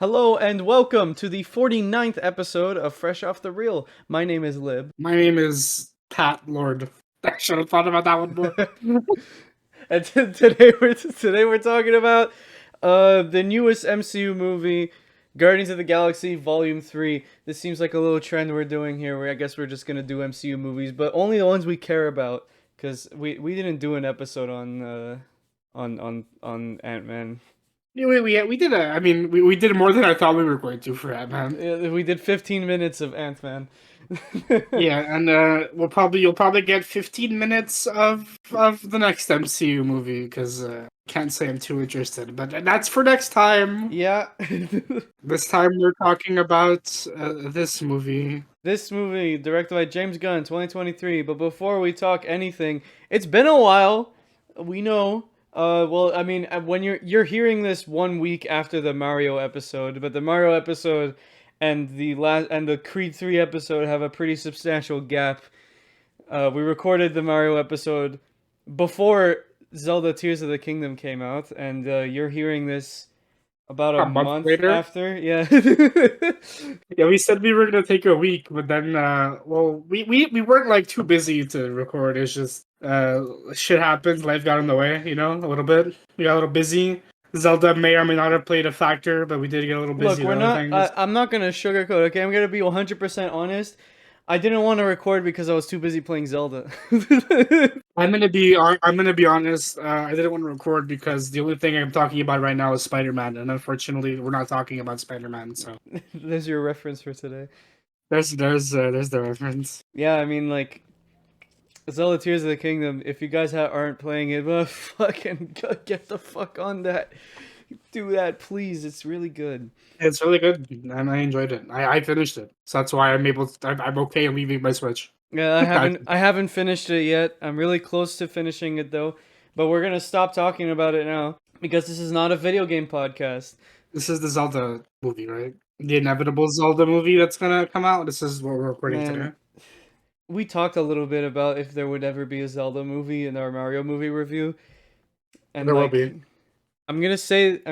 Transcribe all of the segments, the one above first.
Hello and welcome to the 49th episode of Fresh Off the Reel. My name is Lib. My name is Pat Lord. I should have thought about that one more. And today we're talking about the newest MCU movie, Guardians of the Galaxy Volume 3. This seems like a little trend we're doing here where I guess we're just going to do MCU movies, but only the ones we care about cuz we didn't do an episode on Ant-Man. Yeah, we did a. I mean, we did more than I thought we were going to for that, man. We did 15 minutes of Ant-Man. Yeah, and you'll probably get 15 minutes of the next MCU movie because can't say I'm too interested, but that's for next time. Yeah. This time we're talking about this movie. This movie, directed by James Gunn, 2023. But before we talk anything, it's been a while. We know. Well, I mean, when you're hearing this 1 week after the Mario episode, but the Mario episode and the Creed 3 episode have a pretty substantial gap. We recorded the Mario episode before Zelda Tears of the Kingdom came out, and you're hearing this about a A month month later. after. Yeah. Yeah, we said we were gonna take a week, but then we weren't like too busy to record. It's just shit happens, life got in the way, a little bit. We got a little busy. Zelda may or may not have played a factor, but we did get a little Look, busy with other things. I'm not gonna sugarcoat. Okay, I'm gonna be 100% honest. I didn't want to record because I was too busy playing Zelda. I'm gonna be honest. I didn't want to record because the only thing I'm talking about right now is Spider-Man, and unfortunately, we're not talking about Spider-Man. So There's your reference for today. there's the reference. Yeah, I mean, like, Zelda Tears of the Kingdom. If you guys aren't playing it, well, fucking get the fuck on that. Do that, please. It's really good. It's really good, and I enjoyed it. I finished it, so that's why I'm okay leaving my Switch. Yeah, I haven't finished it yet. I'm really close to finishing it though. But we're gonna stop talking about it now because this is not a video game podcast. This is the Zelda movie, right? The inevitable Zelda movie that's gonna come out. This is what we're recording today. Man, we talked a little bit about if there would ever be a Zelda movie in our Mario movie review, and There will like, be. I'm gonna say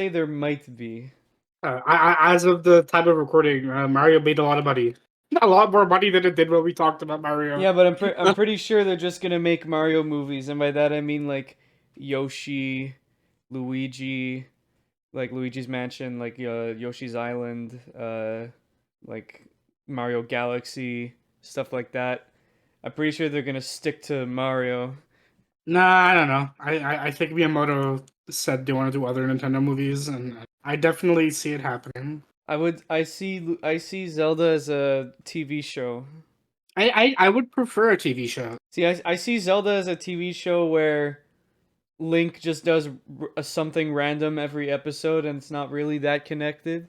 there might be. As of the time of recording, Mario made a lot of money. A lot more money than it did when we talked about Mario. Yeah, but I'm pretty sure they're just gonna make Mario movies, and by that I mean like Yoshi, Luigi, like Luigi's Mansion, like Yoshi's Island, like Mario Galaxy, stuff like that. I'm pretty sure they're gonna stick to Mario. Nah, I don't know. I think Miyamoto said they want to do other Nintendo movies, and I definitely see it happening. I see Zelda as a TV show. I would prefer a TV show. See, I see Zelda as a TV show where Link just does something random every episode, and it's not really that connected.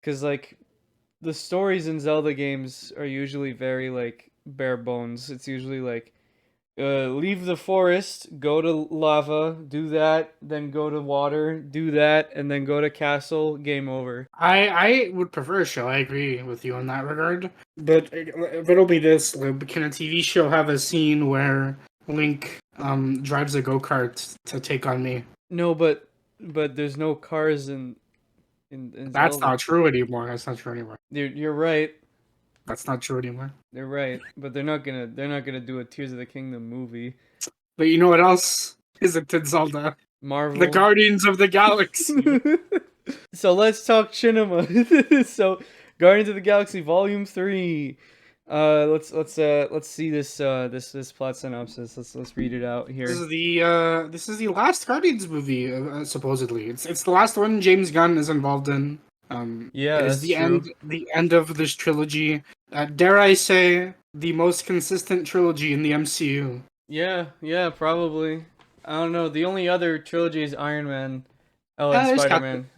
Because like the stories in Zelda games are usually very like bare bones. It's usually like leave the forest, go to lava, do that, then go to water, do that, and then go to castle, game over. I would prefer a show. I agree with you in that regard. But riddle me this: Lib, can a TV show have a scene where Link drives a go-kart to take on me? No, but there's no cars in That's Zelda. not true anymore. That's not true anymore. You're right. That's not true anymore. They're right, but they're not gonna do a Tears of the Kingdom movie. But you know what else isn't in Zelda? Marvel. The Guardians of the Galaxy. So let's talk cinema. So Guardians of the Galaxy Volume 3. Let's see this plot synopsis. Let's read it out here. This is the last Guardians movie, supposedly. It's the last one James Gunn is involved in. Yeah, it is that's the true. end of this trilogy. Dare I say, the most consistent trilogy in the MCU. Yeah, probably. I don't know. The only other trilogy is Iron Man. Oh, and There's Spider-Man.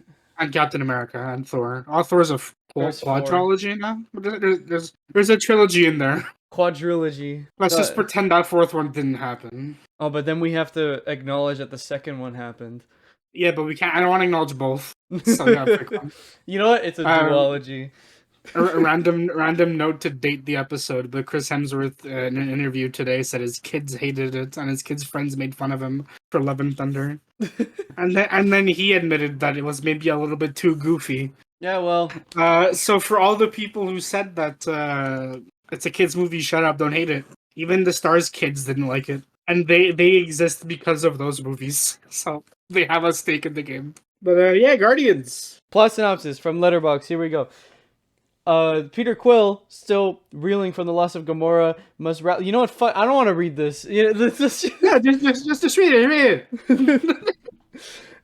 Captain America and Thor. All Thor's a There's four. quadrilogy now. There's a trilogy in there. Quadrilogy. Let's just pretend that fourth one didn't happen. Oh, but then we have to acknowledge that the second one happened. Yeah, but we can't. I don't want to acknowledge both. So we gotta pick one. You know what? It's a duology. A random note to date the episode, but Chris Hemsworth in an interview today said his kids hated it and his kids' friends made fun of him for Love and Thunder. And then he admitted that it was maybe a little bit too goofy. Yeah, well, So for all the people who said that it's a kids movie, shut up, don't hate it. Even the stars' kids didn't like it, and they exist because of those movies. So they have a stake in the game. But yeah, Guardians. plot synopsis from Letterboxd. Here we go. Peter Quill, still reeling from the loss of Gamora, must rally. You know what? I don't want to read this. Yeah, just read it. Read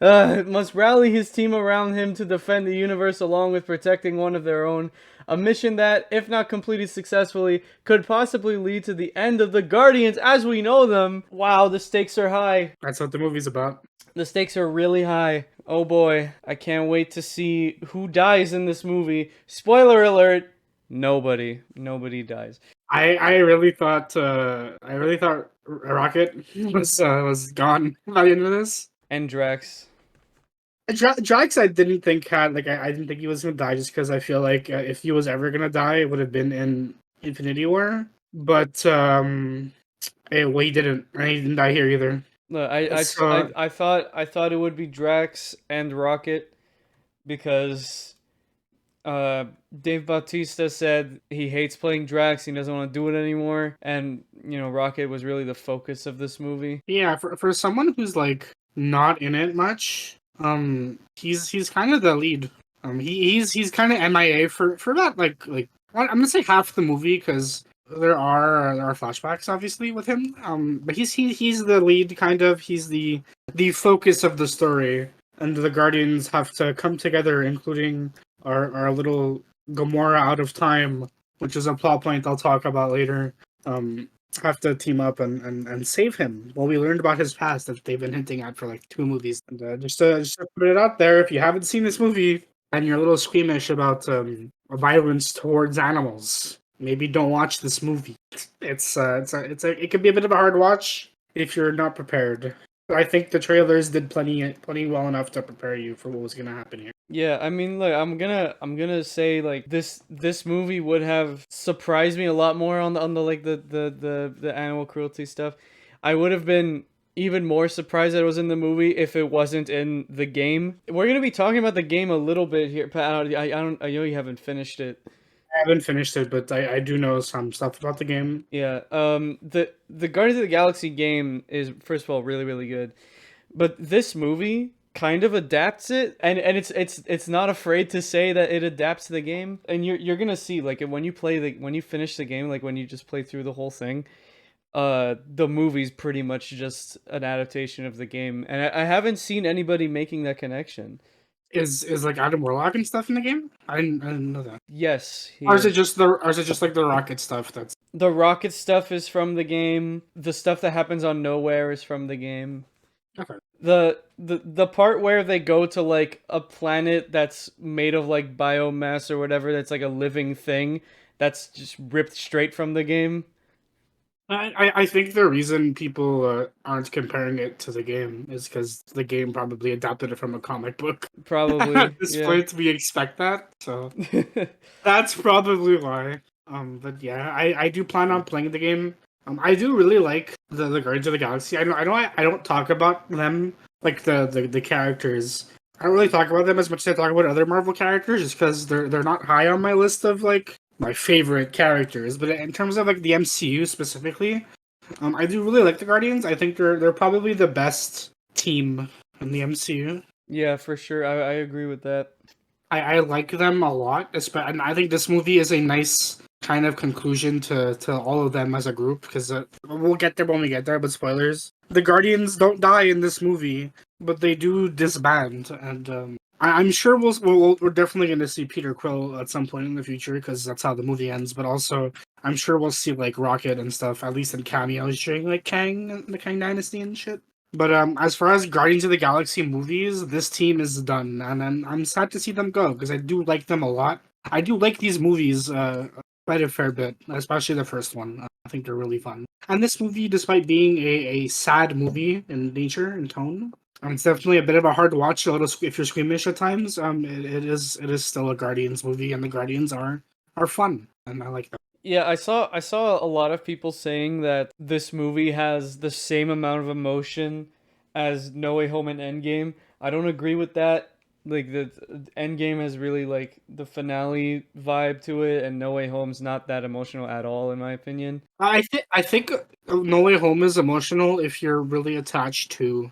it. Must rally his team around him to defend the universe along with protecting one of their own. A mission that, if not completed successfully, could possibly lead to the end of the Guardians as we know them. Wow, the stakes are high. That's what the movie's about. The stakes are really high. Oh boy, I can't wait to see who dies in this movie. Spoiler alert, nobody. Nobody dies. I really thought Rocket was gone by the end of this. And Drax. Drax, I didn't think I didn't think he was gonna die just because I feel like if he was ever gonna die, it would have been in Infinity War. But well, he didn't. And he didn't die here either. Look, So I thought it would be Drax and Rocket because Dave Bautista said he hates playing Drax, he doesn't want to do it anymore, and Rocket was really the focus of this movie. yeah, for someone who's like not in it much, he's kind of the lead. He's kind of MIA for about I'm gonna say half the movie because there are flashbacks obviously with him. But he's the lead kind of. He's the focus of the story, and the Guardians have to come together, including our little Gamora out of time, which is a plot point I'll talk about later. Have to team up and save him. Well, we learned about his past that they've been hinting at for like 2 movies. And just to put it out there, if you haven't seen this movie and you're a little squeamish about violence towards animals, maybe don't watch this movie. It could be a bit of a hard watch if you're not prepared. I think the trailers did plenty well enough to prepare you for what was going to happen here. Yeah, I mean, look, I'm gonna say like this movie would have surprised me a lot more on the like the animal cruelty stuff. I would have been even more surprised that it was in the movie if it wasn't in the game. We're gonna be talking about the game a little bit here, Pat. I know you haven't finished it. I haven't finished it, but I do know some stuff about the game. Yeah. The Guardians of the Galaxy game is first of all really really good, but this movie kind of adapts it, and it's not afraid to say that it adapts the game, and you're gonna see like when you finish the game, like when you just play through the whole thing, the movie's pretty much just an adaptation of the game, and I haven't seen anybody making that connection. Is like Adam Warlock and stuff in the game? I didn't know that. Yes, Or is it just like the rocket stuff that's the rocket stuff is from the game. The stuff that happens on Nowhere is from the game. okay. The part where they go to like a planet that's made of like biomass or whatever, that's like a living thing, that's just ripped straight from the game. I think the reason people aren't comparing it to the game is because the game probably adapted it from a comic book. Probably, At this yeah. point, we expect that, so that's probably why. But yeah, I do plan on playing the game. I do really like the Guardians of the Galaxy. I don't talk about them like the characters. I don't really talk about them as much as I talk about other Marvel characters, just because they're not high on my list of like my favorite characters. But in terms of like the MCU specifically, I do really like the Guardians. I think they're probably the best team in the MCU. Yeah, for sure. I agree with that. I like them a lot, and I think this movie is a nice kind of conclusion to all of them as a group, because we'll get there when we get there, but spoilers. The Guardians don't die in this movie, but they do disband, and I'm sure we're definitely going to see Peter Quill at some point in the future, because that's how the movie ends, but also I'm sure we'll see like Rocket and stuff, at least in cameos during like Kang, the Kang Dynasty and shit. But as far as Guardians of the Galaxy movies, this team is done, and I'm sad to see them go because I do like them a lot. I do like these movies quite a fair bit, especially the first one. I think they're really fun. And this movie, despite being a sad movie in nature and tone, it's definitely a bit of a hard watch. A little if you're squeamish at times, it is still a Guardians movie, and the Guardians are fun, and I like them. Yeah, I saw a lot of people saying that this movie has the same amount of emotion as No Way Home and Endgame. I don't agree with that. Like the Endgame has really like the finale vibe to it, and No Way Home's not that emotional at all, in my opinion. I think No Way Home is emotional if you're really attached to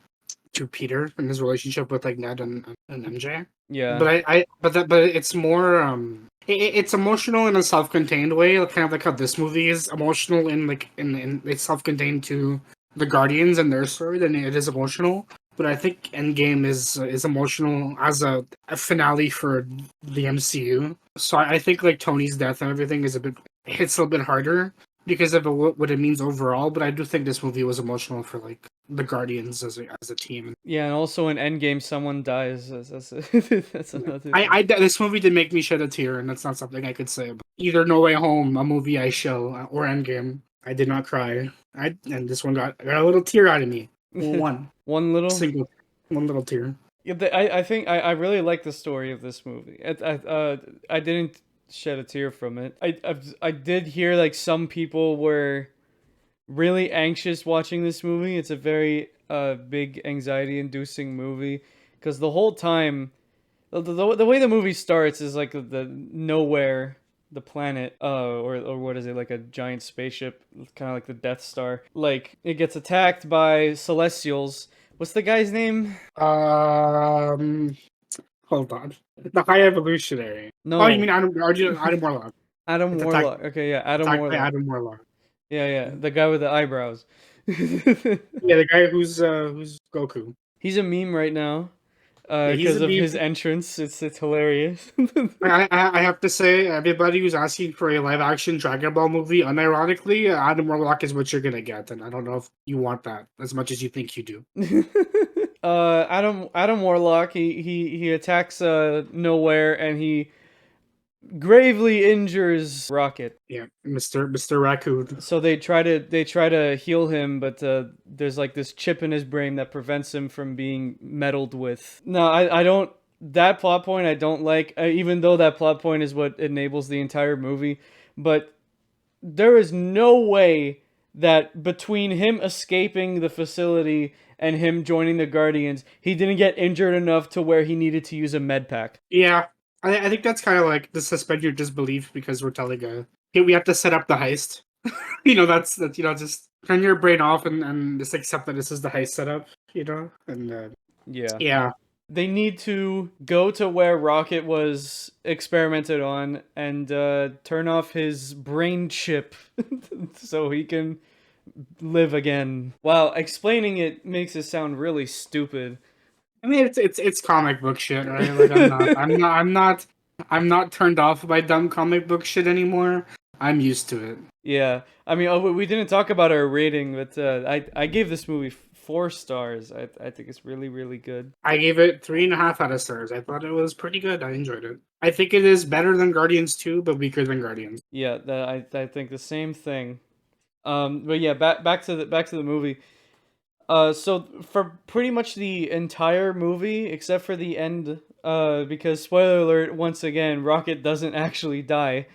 Peter and his relationship with like Ned and MJ. Yeah, But but it's more it's emotional in a self-contained way, like, kind of like how this movie is emotional in like in it's self-contained to the Guardians and their story. Then it is emotional. But I think Endgame is emotional as a finale for the MCU. So I think like Tony's death and everything is a bit hits a little bit harder because of what it means overall. But I do think this movie was emotional for like the Guardians as a team. yeah, and also in Endgame, someone dies. That's Yeah. another thing. This movie did make me shed a tear, and that's not something I could say about either No Way Home, a movie I show, or Endgame. I did not cry. And this one got a little tear out of me. One One little. single, one little tear. Yeah, I think I really like the story of this movie. I didn't shed a tear from it. I did hear like some people were really anxious watching this movie. It's a very big anxiety inducing movie because the whole time the way the movie starts is like the nowhere, the planet, or what is it, like a giant spaceship, kind of like the Death Star. Like it gets attacked by Celestials. What's the guy's name? Um, Hold on. The High Evolutionary. Oh, you No, mean Adam Warlock? Adam It's attacked, Warlock. Okay, yeah, Adam attacked by Warlock. Adam Warlock. Yeah, yeah, the guy with the eyebrows. Yeah, the guy who's Goku. He's a meme right now, Yeah, he's because a of meme. his entrance. It's hilarious. I have to say, everybody who's asking for a live action Dragon Ball movie, unironically, Adam Warlock is what you're gonna get, and I don't know if you want that as much as you think you do. Adam Warlock. He attacks nowhere, and he gravely injures Rocket. Yeah, Mister Raccoon. So they try to heal him, but there's like this chip in his brain that prevents him from being meddled with. No, I don't. That plot point I don't like, even though that plot point is what enables the entire movie. But there is no way that between him escaping the facility and him joining the Guardians, he didn't get injured enough to where he needed to use a med pack. Yeah, I think that's kind of like the suspend your disbelief because we're telling hey, we have to set up the heist. That's just turn your brain off and just accept that this is the heist setup. And Yeah. yeah, They need to go to where Rocket was experimented on and turn off his brain chip so he can live again. Wow, explaining it makes it sound really stupid. I mean it's comic book shit, right? Like I'm not turned off by dumb comic book shit anymore. I'm used to it. Yeah, I mean, we didn't talk about our rating, but I gave this movie 4 stars. I think it's really really good. I gave it 3.5 out of stars. I thought it was pretty good. I enjoyed it. I think it is better than Guardians 2, but weaker than Guardians. Yeah, I think the same thing. But yeah, back to the movie. So for pretty much the entire movie, except for the end, because spoiler alert, once again, Rocket doesn't actually die.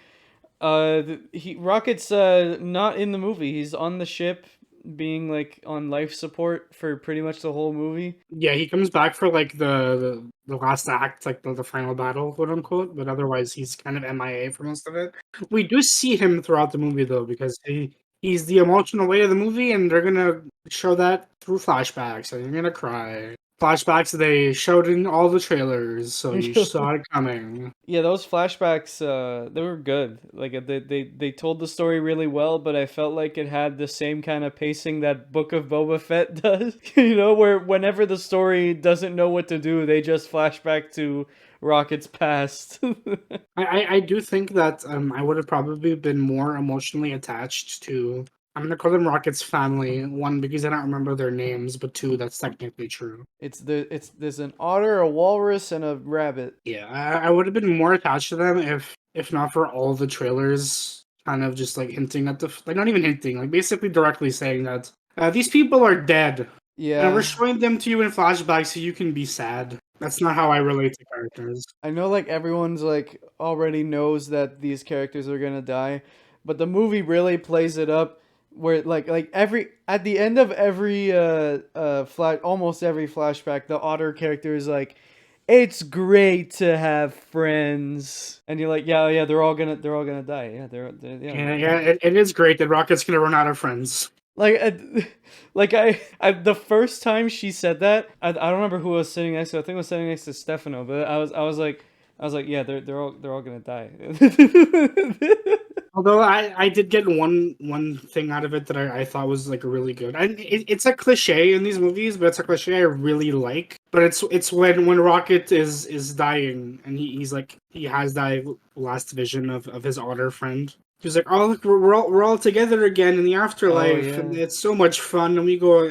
Rocket's not in the movie. He's on the ship, being like on life support for pretty much the whole movie. Yeah, he comes back for like the last act, like the final battle, quote unquote. But otherwise, he's kind of MIA for most of it. We do see him throughout the movie though, because he's the emotional weight of the movie, and they're gonna show that through flashbacks, and you're gonna cry. Flashbacks they showed in all the trailers, so you saw it coming. Yeah, those flashbacks, they were good. Like they told the story really well, but I felt like it had the same kind of pacing that Book of Boba Fett does. Where whenever the story doesn't know what to do, they just flash back to Rocket's past. I do think that I would have probably been more emotionally attached to. I'm gonna call them Rocket's family. One, because I don't remember their names, but two, that's technically true. There's an otter, a walrus, and a rabbit. Yeah, I would have been more attached to them if not for all the trailers kind of just like hinting at like not even hinting, like basically directly saying that these people are dead, and we're Yeah. showing them to you in flashbacks so you can be sad. That's not how I relate to characters. I know like everyone's like already knows that these characters are gonna die, but the movie really plays it up where like every at the end of every almost every flashback, the otter character is like, It's great to have friends. And you're like, yeah, yeah, they're all gonna die. Yeah, yeah. Yeah, it is great that Rocket's gonna run out of friends. Like, like the first time she said that, I don't remember who I was sitting next to. I think I was sitting next to Stefano, but I was like, yeah, they're all gonna die. Although I did get one thing out of it that I thought was like really good. And it's a cliche in these movies, but it's a cliche I really like. But it's when Rocket is dying and he's like he has that last vision of his otter friend. He's like, oh look, we're all together again in the Oh afterlife, and yeah. it's so much fun. And we go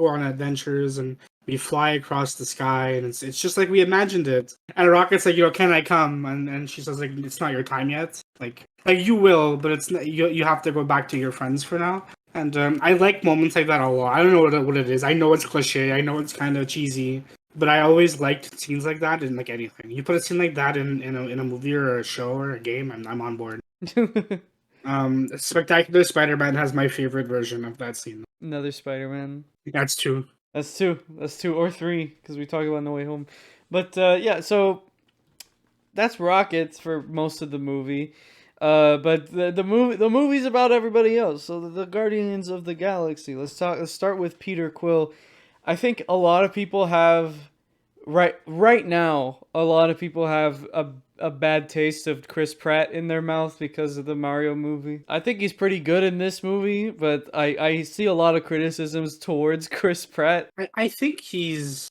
on adventures and we fly across the sky, and it's just like we imagined it. And Rocket's like, can I come? And she says like, it's not your time yet. Like you will, but it's not, you have to go back to your friends for now. And I like moments like that a lot. I don't know what it is. I know it's cliche. I know it's kind of cheesy, but I always liked scenes like that in like anything. You put a scene like that in a movie or a show or a game, I'm on board. Spectacular Spider-Man has my favorite version of that scene. Another Spider-Man. That's two. That's two. That's two or three because we talked about on the way home. But yeah, so that's Rockets for most of the movie. But the movie's about everybody else. So the Guardians of the Galaxy. Let's start with Peter Quill. I think a lot of people have right now. A lot of people have a bad taste of Chris Pratt in their mouth because of the Mario movie. I think he's pretty good in this movie, but I see a lot of criticisms towards Chris Pratt. I think he's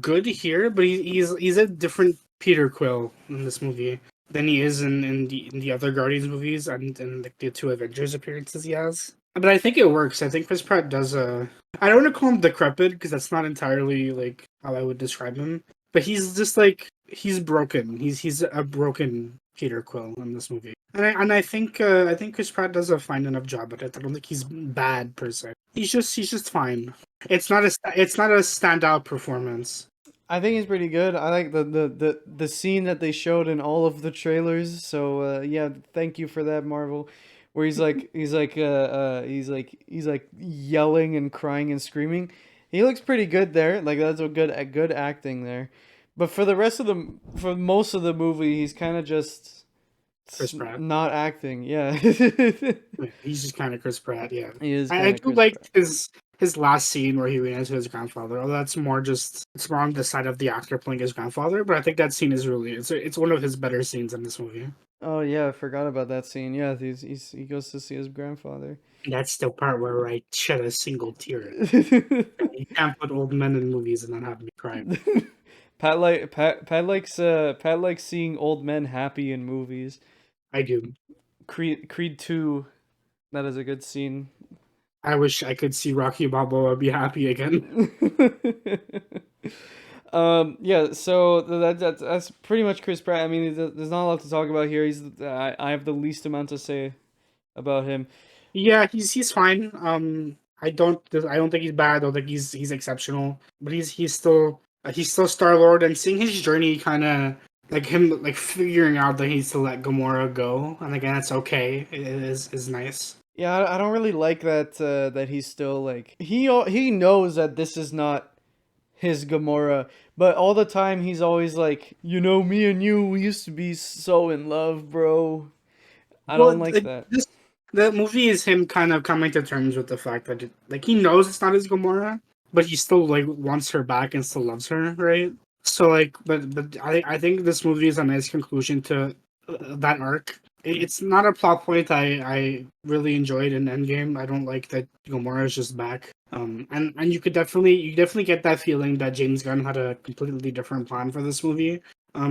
good here, but he's a different Peter Quill in this movie than he is in the other Guardians movies and like the two Avengers appearances he has. But I think it works. I think Chris Pratt does I don't want to call him decrepit because that's not entirely like how I would describe him. But he's just like he's broken. He's a broken Peter Quill in this movie. And I think Chris Pratt does a fine enough job at it. I don't think he's bad per se. He's just fine. It's not a standout performance. I think he's pretty good. I like the scene that they showed in all of the trailers. So yeah, thank you for that, Marvel. Where he's like yelling and crying and screaming. He looks pretty good there. Like that's a good acting there. But for most of the movie, he's kind of just Chris Pratt. not acting. Yeah, He's just kind of Chris Pratt. Yeah, he is I kind of do Chris like Pratt. his last scene where he ran into his grandfather. Oh, that's more just it's more on the side of the actor playing his grandfather. But I think that scene is really it's one of his better scenes in this movie. Oh yeah, I forgot about that scene. Yeah, he goes to see his grandfather. That's the part where I shed a single tear. You can't put old men in movies and not have me cry. Pat likes seeing old men happy in movies. I do. Creed 2, that is a good scene. I wish I could see Rocky Balboa be happy again. Yeah, so that's pretty much Chris Pratt. I mean, there's not a lot to talk about here. I have the least amount to say about him. Yeah, he's fine. I don't think he's bad. I don't think he's exceptional. But he's still Star Lord, and seeing his journey, kind of like him like figuring out that he needs to let Gamora go, and again, that's okay. It is nice. Yeah, I don't really like that he's still like he knows that this is not his Gamora, but all the time he's always like, me and you, we used to be so in love, bro. I don't Well, like that. the movie is him kind of coming to terms with the fact that like he knows it's not his Gamora, but he still like wants her back and still loves her, right? So like, but I think this movie is a nice conclusion to that arc. It's not a plot point I really enjoyed in Endgame. I don't like that Gamora is just back. And you definitely get that feeling that James Gunn had a completely different plan for this movie.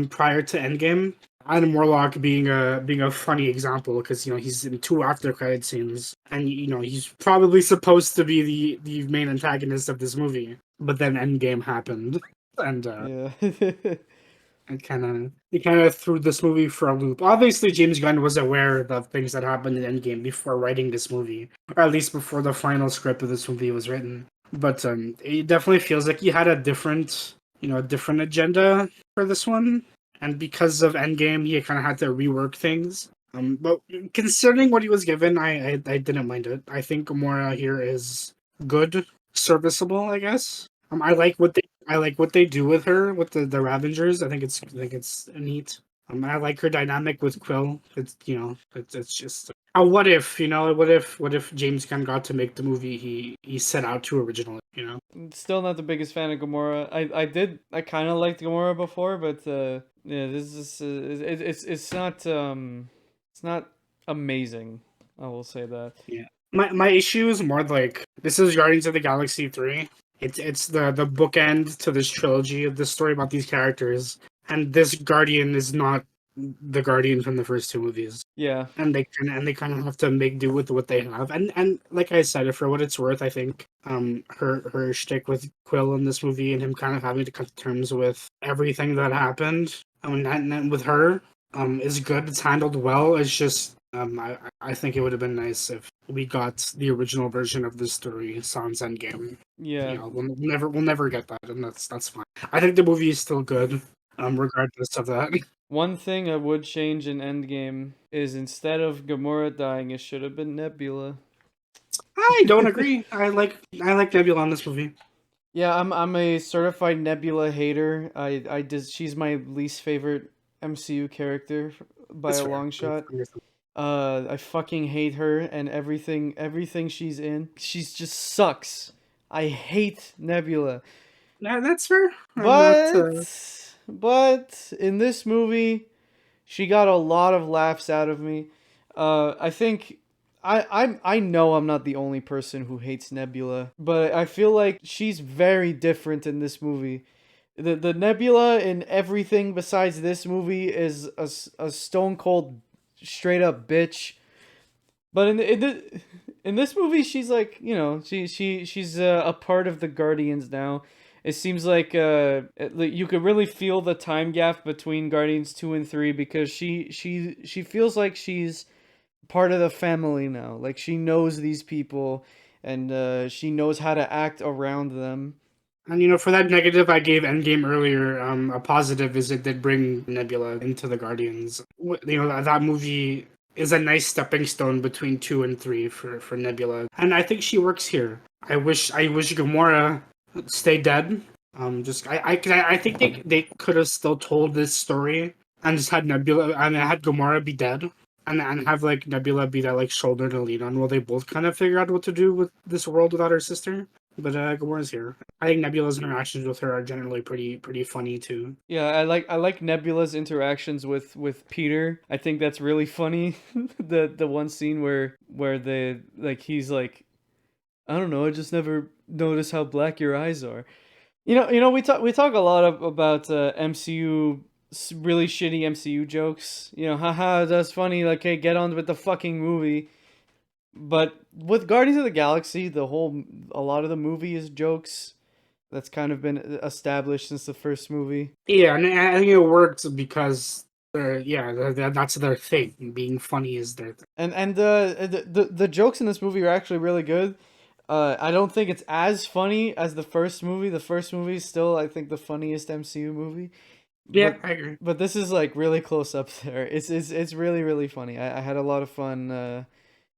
Prior to Endgame, Adam Warlock being a funny example because he's in two after credit scenes and he's probably supposed to be the main antagonist of this movie, but then Endgame happened and Yeah. it kind of threw this movie for a loop. Obviously, James Gunn was aware of things that happened in Endgame before writing this movie, or at least before the final script of this movie was written. But it definitely feels like he had a different agenda for this one, and because of Endgame, he kind of had to rework things. But considering what he was given, I didn't mind it. I think Gamora here is good, serviceable, I guess. I I like what they do with her with the Ravengers. I think it's neat. I like her dynamic with Quill. It's just a what if, what if James Gunn got to make the movie he set out to originally, Still not the biggest fan of Gamora. I kind of liked Gamora before, but yeah, this is it's not amazing. I will say that. Yeah. My issue is more like this is Guardians of the Galaxy 3. It's the bookend to this trilogy of this story about these characters, and this Guardian is not the Guardian from the first two movies. Yeah, And they kind of have to make do with what they have. And like I said, for what it's worth, I think her shtick with Quill in this movie and him kind of having to come to terms with everything that happened. And with her, is good. It's handled well. It's just I think it would have been nice if we got the original version of this story, Sans Endgame. yeah. We'll never get that, and that's fine. I think the movie is still good, regardless of that. One thing I would change in Endgame is instead of Gamora dying, it should have been Nebula. I don't agree. I like Nebula in this movie. Yeah, I'm a certified Nebula hater. She's my least favorite MCU character by That's a fair. long shot. I fucking hate her and everything she's in. She's just sucks. I hate Nebula. Yeah, that's fair. I'm not. But in this movie, she got a lot of laughs out of me. I think I know I'm not the only person who hates Nebula, but I feel like she's very different in this movie. The Nebula in everything besides this movie is a stone cold straight up bitch. But in this movie, she's like, she's a part of the Guardians now. It seems like you could really feel the time gap between Guardians 2 and 3 because she feels like she's part of the family now. Like she knows these people and she knows how to act around them. And for that negative I gave Endgame earlier, a positive is it did bring Nebula into the Guardians. That movie is a nice stepping stone between 2 and 3 for Nebula, and I think she works here. I wish Gamora stayed dead. Just I think they could have still told this story and just had Nebula and had Gamora be dead. And have like Nebula be that like shoulder to lean on while they both kind of figure out what to do with this world without her sister. But Gamora's here. I think Nebula's interactions with her are generally pretty funny too. Yeah, I like Nebula's interactions with Peter. I think that's really funny. The one scene where they like he's like, I don't know, I just never noticed how black your eyes are. We talk a lot about MCU really shitty MCU jokes. Haha, that's funny. Like, hey, get on with the fucking movie. But with Guardians of the Galaxy, a lot of the movie is jokes. That's kind of been established since the first movie. Yeah, and I think it works because that's their thing. Being funny is their thing. And the jokes in this movie are actually really good. I don't think it's as funny as the first movie. The first movie is still, I think, the funniest MCU movie. Yeah, But I agree. but this is like really close up there. It's really really funny. I had a lot of fun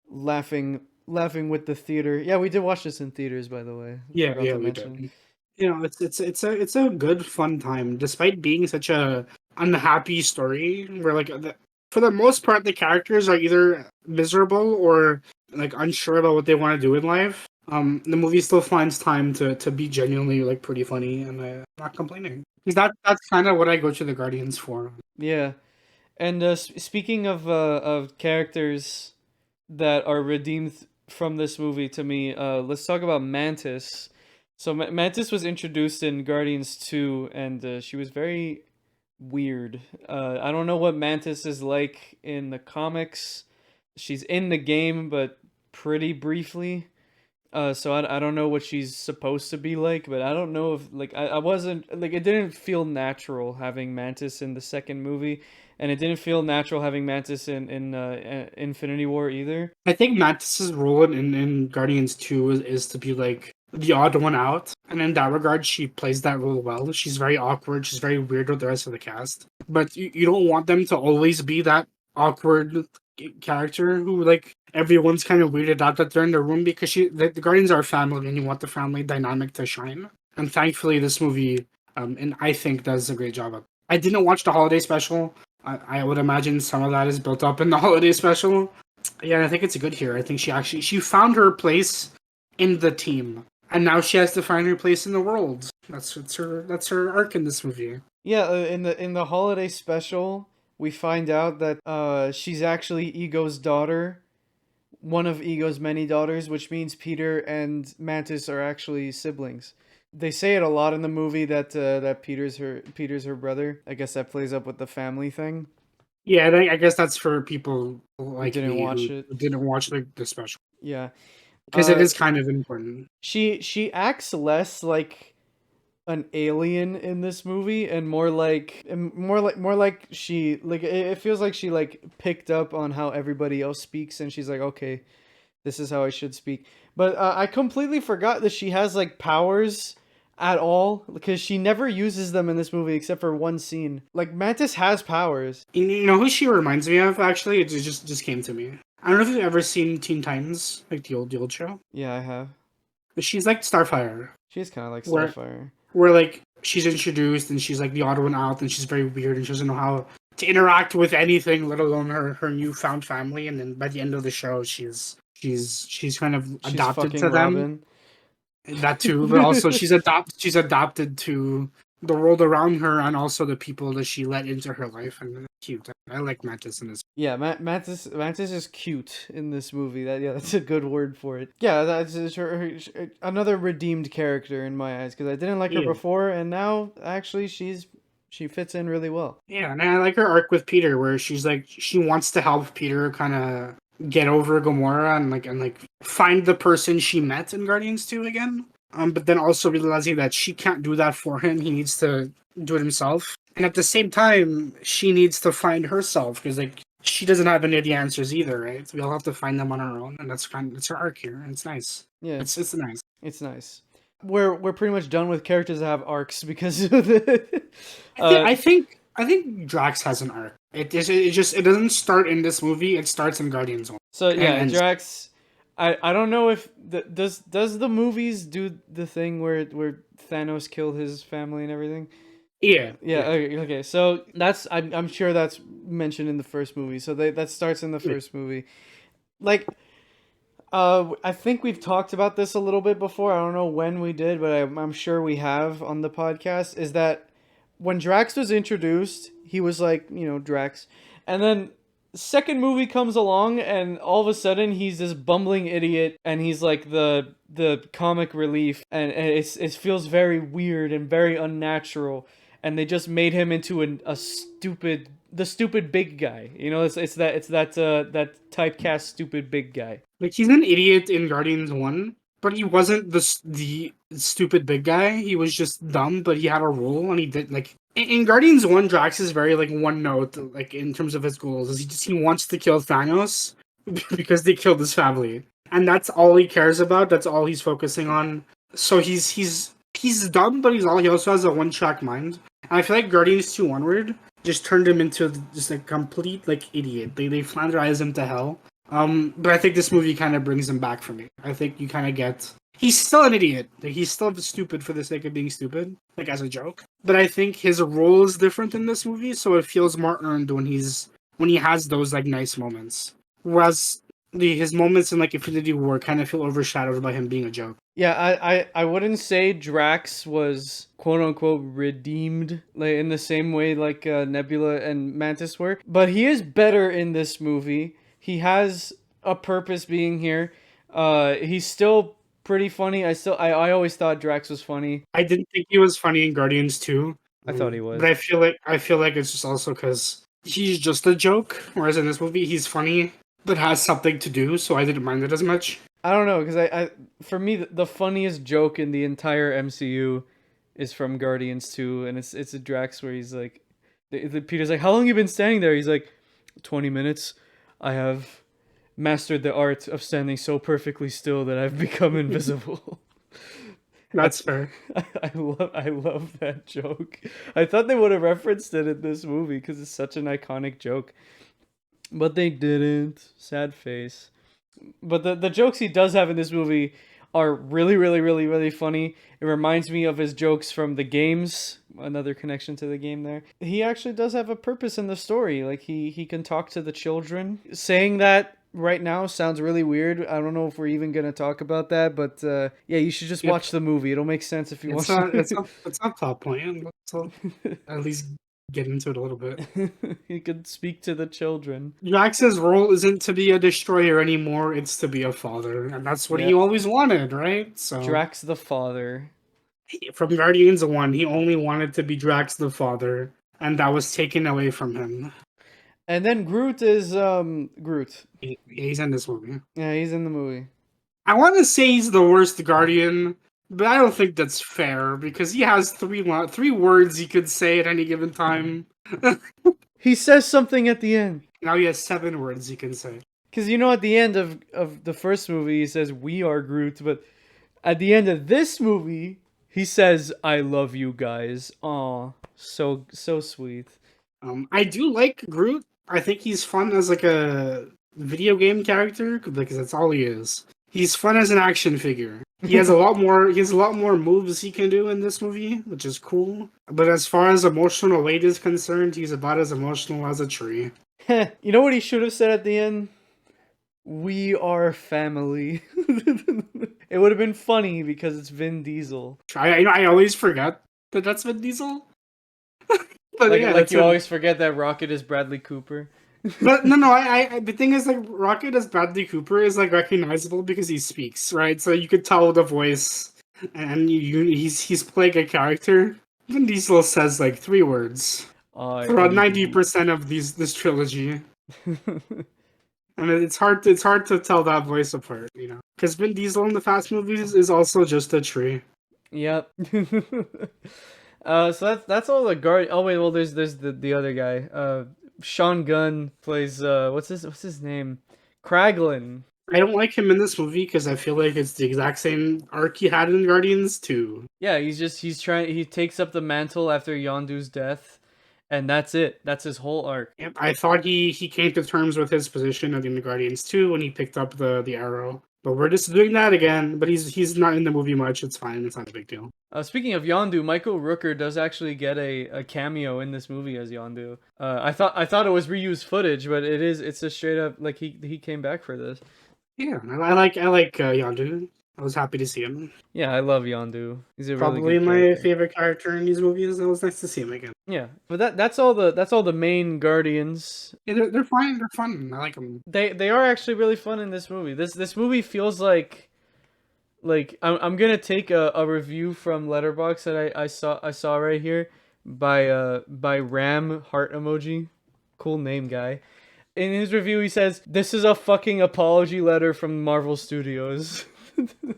laughing with the theater. Yeah, we did watch this in theaters, by the way. Yeah, Forgot yeah, to we mention. did. It's a good fun time, despite being such a unhappy story. Where for the most part, the characters are either miserable or like unsure about what they want to do in life. The movie still finds time to be genuinely like pretty funny, and I'm not complaining. 'Cause that's kind of what I go to the Guardians for. Yeah, and speaking of characters that are redeemed from this movie to me, let's talk about Mantis. So Mantis was introduced in Guardians 2, and she was very weird. I don't know what Mantis is like in the comics. She's in the game, but pretty briefly. So I don't know what she's supposed to be like, but I don't know if like I wasn't like it didn't feel natural having Mantis in the second movie, and it didn't feel natural having Mantis in Infinity War either. I think Mantis's role in Guardians 2 is to be like the odd one out. And in that regard, she plays that role well. She's very awkward. She's very weird with the rest of the cast. But you don't want them to always be that awkward character who like everyone's kind of weirded out that they're in the room because the Guardians are a family and you want the family dynamic to shine. and thankfully this movie, and I think does a great job of. I didn't watch the holiday special. I would imagine some of that is built up in the holiday special. Yeah, I think it's good here. I think she found her place in the team, and now she has to find her place in the world. That's her arc in this movie. Yeah, in the holiday special, we find out that she's actually Ego's daughter, one of Ego's many daughters, which means Peter and Mantis are actually siblings. They say it a lot in the movie that that Peter's her brother. I guess that plays up with the family thing. Yeah, I guess that's for people Who like didn't me watch who it? didn't watch the special Yeah. because it Uh, is kind of important. she acts less like an alien in this movie and more like she like it feels like she like picked up on how everybody else speaks and she's like, okay, this is how I should speak. But I completely forgot that she has like powers at all because she never uses them in this movie except for one scene. Like Mantis has powers. You know who she reminds me of? Actually, it just came to me. I don't know if you've ever seen Teen Titans, like the old show. Yeah, I have. But she's like Starfire, She's kind of like where Starfire. where like she's introduced and she's like the odd one out, and she's very weird and she doesn't know how to interact with anything, let alone her newfound family. And then by the end of the show, she's kind of She's adopted fucking to them. Robin. That too, but also she's adopted to the world around her and also the people that she let into her life. And it's cute. I like Mantis in this. Yeah, Mantis is cute in this movie. That's a good word for it. Yeah, that's another redeemed character in my eyes because I didn't like her Yeah. before, and now actually she fits in really well. Yeah, and I like her arc with Peter, where she's like she wants to help Peter kind of get over Gamora and find the person she met in Guardians 2 again. But then also realizing that she can't do that for him; he needs to do it himself. And at the same time, she needs to find herself because like she doesn't have any of the answers either, right? So we all have to find them on our own, and that's kind. It's her arc here, and it's nice. Yeah, It's nice. it's nice. We're pretty much done with characters that have arcs because of the, I think Drax has an arc. It doesn't start in this movie. It starts in Guardians 1. so And yeah, ends. Drax. I don't know if does the movies do the thing where Thanos killed his family and everything. Yeah. Yeah. Okay. So that's I'm sure that's mentioned in the first movie. So that starts in the Yeah. first movie. Like, I think we've talked about this a little bit before. I don't know when we did, but I'm sure we have on the podcast. Is that when Drax was introduced, he was like, Drax, and then second movie comes along, and all of a sudden he's this bumbling idiot, and he's like the comic relief, and it feels very weird and very unnatural, and they just made him into a stupid the stupid big guy. That typecast stupid big guy. Like he's an idiot in Guardians 1, but he wasn't the stupid big guy. He was just dumb, but he had a role and he did like in Guardians 1, Drax is very like one note, like in terms of his goals. Is he wants to kill Thanos because they killed his family. And that's all he cares about. That's all he's focusing on. So he's dumb, but he also has a one track mind. And I feel like Guardians 2 onward just turned him into just a complete like idiot. They flanderized him to hell. But I think this movie kind of brings him back for me. I think you kind of get he's still an idiot. Like he's still stupid for the sake of being stupid, like as a joke. But I think his role is different in this movie, so it feels more earned when he has those like nice moments. Whereas his moments in like Infinity War kind of feel overshadowed by him being a joke. Yeah, I wouldn't say Drax was quote unquote redeemed like in the same way like Nebula and Mantis were, but he is better in this movie. He has a purpose being here. He's still pretty funny. I always thought Drax was funny. I didn't think he was funny in Guardians 2. I thought he was. But I feel like it's just also because he's just a joke. Whereas in this movie he's funny but has something to do, so I didn't mind it as much. I don't know because I for me the funniest joke in the entire MCU is from Guardians 2, and it's a Drax where he's like, Peter's like, how long you been standing there? He's like, 20 minutes. I have mastered the art of standing so perfectly still that I've become invisible. That's fair. I love that joke. I thought they would have referenced it in this movie because it's such an iconic joke, but they didn't. Sad face. But the jokes he does have in this movie are really, really, really, really funny. It reminds me of his jokes from the games. Another connection to the game there. He actually does have a purpose in the story. Like he can talk to the children. Saying that right now sounds really weird. I don't know if we're even gonna talk about that, but yeah, you should just Yep. watch the movie. It'll make sense if you It's watch it. it's a plot point. So at least get into it a little bit. He could speak to the children. Drax's role isn't to be a destroyer anymore, it's to be a father. And that's what he Yep. always wanted, right? So Drax the father. from Guardians 1, he only wanted to be Drax the father, and that was taken away from him. And then Groot is Groot. He's in this movie. Yeah, he's in the movie. I want to say he's the worst Guardian, but I don't think that's fair because he has three words he could say at any given time. He says something at the end. Now he has 7 words he can say. Because you know, at the end of the first movie, he says, "We are Groot," but at the end of this movie, he says, "I love you guys." Aw, so sweet. I do like Groot. I think he's fun as like a video game character because that's all he is. He's fun as an action figure. He has a lot more. He has a lot more moves he can do in this movie, which is cool. But as far as emotional weight is concerned, he's about as emotional as a tree. You know what he should have said at the end? "We are family." It would have been funny because it's Vin Diesel. I always forget that that's Vin Diesel. But Like, yeah, like you a- always forget that Rocket is Bradley Cooper. But no, the thing is, like, Rocket as Bradley Cooper is like recognizable because he speaks, right? So you could tell the voice, and he's playing a character. Vin Diesel says like 3 words throughout 90% of this trilogy, and it's hard to tell that voice apart, you know, because Vin Diesel in the Fast movies is also just a tree. Yep. So that's all the guard. Oh wait, well there's the other guy. Sean Gunn plays what's his name? Kraglin. I don't like him in this movie because I feel like it's the exact same arc he had in Guardians 2. Yeah, he takes up the mantle after Yondu's death, and that's it. That's his whole arc. Yep, I thought he came to terms with his position at the end of Guardians 2 when he picked up the arrow. But we're just doing that again. But he's not in the movie much. It's fine. It's not a big deal. Speaking of Yondu, Michael Rooker does actually get a cameo in this movie as Yondu. I thought it was reused footage, but it's a straight up like he came back for this. Yeah, I like Yondu. I was happy to see him. Yeah, I love Yondu. He's a Probably really good my character. favorite character in these movies. It was nice to see him again. Yeah, but that's all the main Guardians. Yeah, they're fine. They're fun. I like them. They are actually really fun in this movie. This movie feels like I'm gonna take a review from Letterboxd that I saw right here by Ram Heart Emoji, cool name guy. In his review, he says this is a fucking apology letter from Marvel Studios.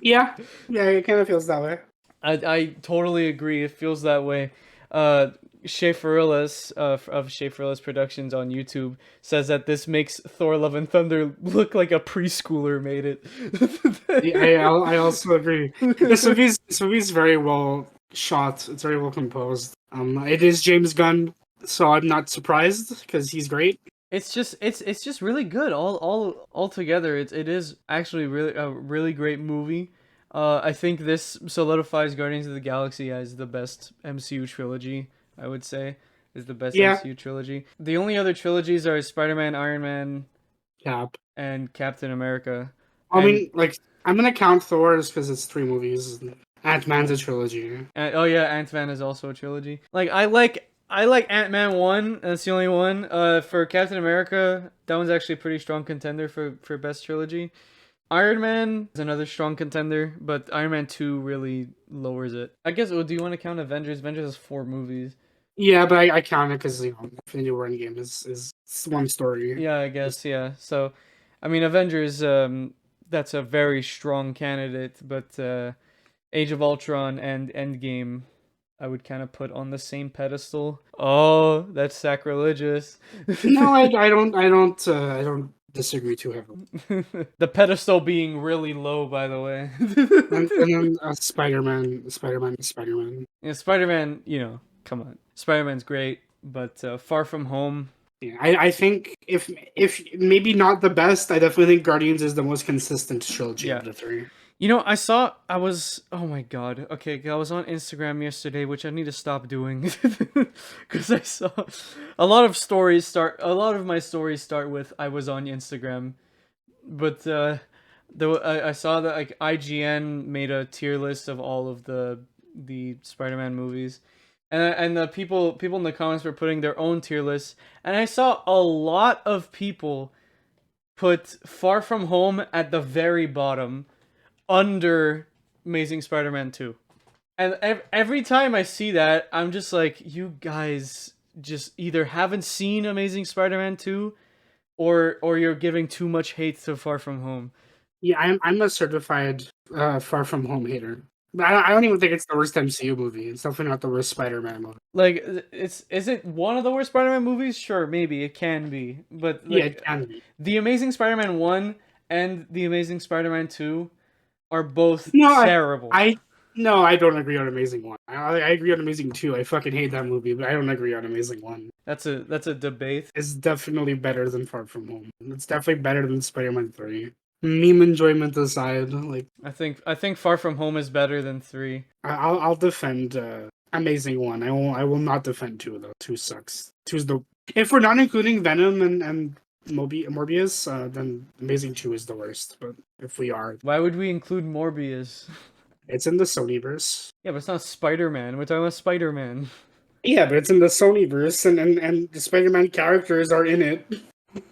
Yeah, it kind of feels that way. I totally agree. It feels that way. Shea Farillas of Shea Farillas Productions on YouTube says that this makes Thor: Love and Thunder look like a preschooler made it. Yeah, I also agree. This movie's very well shot. It's very well composed. It is James Gunn, so I'm not surprised because he's great. It's just really good all together. It is actually really a really great movie. I think this solidifies Guardians of the Galaxy as the best MCU trilogy. I would say is the best MCU trilogy. The only other trilogies are Spider-Man, Iron Man, Cap, and Captain America. I mean, like, I'm gonna count Thor's because it's 3 movies. Ant-Man's a trilogy. Oh yeah, Ant-Man is also a trilogy. Like I like Ant-Man 1. That's the only one. For Captain America, that one's actually a pretty strong contender for best trilogy. Iron Man is another strong contender, but Iron Man 2 really lowers it. I guess. Do you want to count Avengers? Avengers has 4 movies. Yeah, but I count it because Infinity War Endgame is one story. Yeah, I guess. Yeah. So, I mean, Avengers. That's a very strong candidate, but Age of Ultron and Endgame, I would kind of put on the same pedestal. Oh, that's sacrilegious. No, I don't disagree too heavily. The pedestal being really low, by the way. And then Spider-Man. Yeah, Spider-Man. You know, come on, Spider-Man's great, but Far From Home. Yeah, I think if maybe not the best, I definitely think Guardians is the most consistent trilogy of the 3. Oh my god. Okay, I was on Instagram yesterday, which I need to stop doing because I saw a lot of my stories start with I was on Instagram. But I saw that like IGN made a tier list of all of the Spider-Man movies. And the people in the comments were putting their own tier lists, and I saw a lot of people put Far From Home at the very bottom under Amazing Spider-Man 2. And every time I see that, I'm just like, you guys just either haven't seen Amazing Spider-Man 2 or you're giving too much hate to Far From Home. Yeah, I'm a certified Far From Home hater. But I don't even think it's the worst MCU movie. It's definitely not the worst Spider-Man movie. Like, is it one of the worst Spider-Man movies? Sure, maybe it can be, but Yeah, like it can be. the Amazing Spider-Man 1 and the Amazing Spider-Man 2 are both No, terrible. I no, I don't agree on Amazing One. I agree on Amazing Two. I fucking hate that movie, but I don't agree on Amazing One. That's a debate. It's definitely better than Far From Home. It's definitely better than Spider-Man 3. Meme enjoyment aside, like I think Far From Home is better than 3. I'll defend Amazing One. I will not defend Two though. Two sucks. Two's the if we're not including Venom and Morbius, then Amazing Two is the worst. But if we are, Why would we include Morbius? it's in the Sonyverse. Yeah, but it's not Spider-Man. We're talking about Spider-Man. Yeah, but it's in the Sonyverse, and the Spider-Man characters are in it,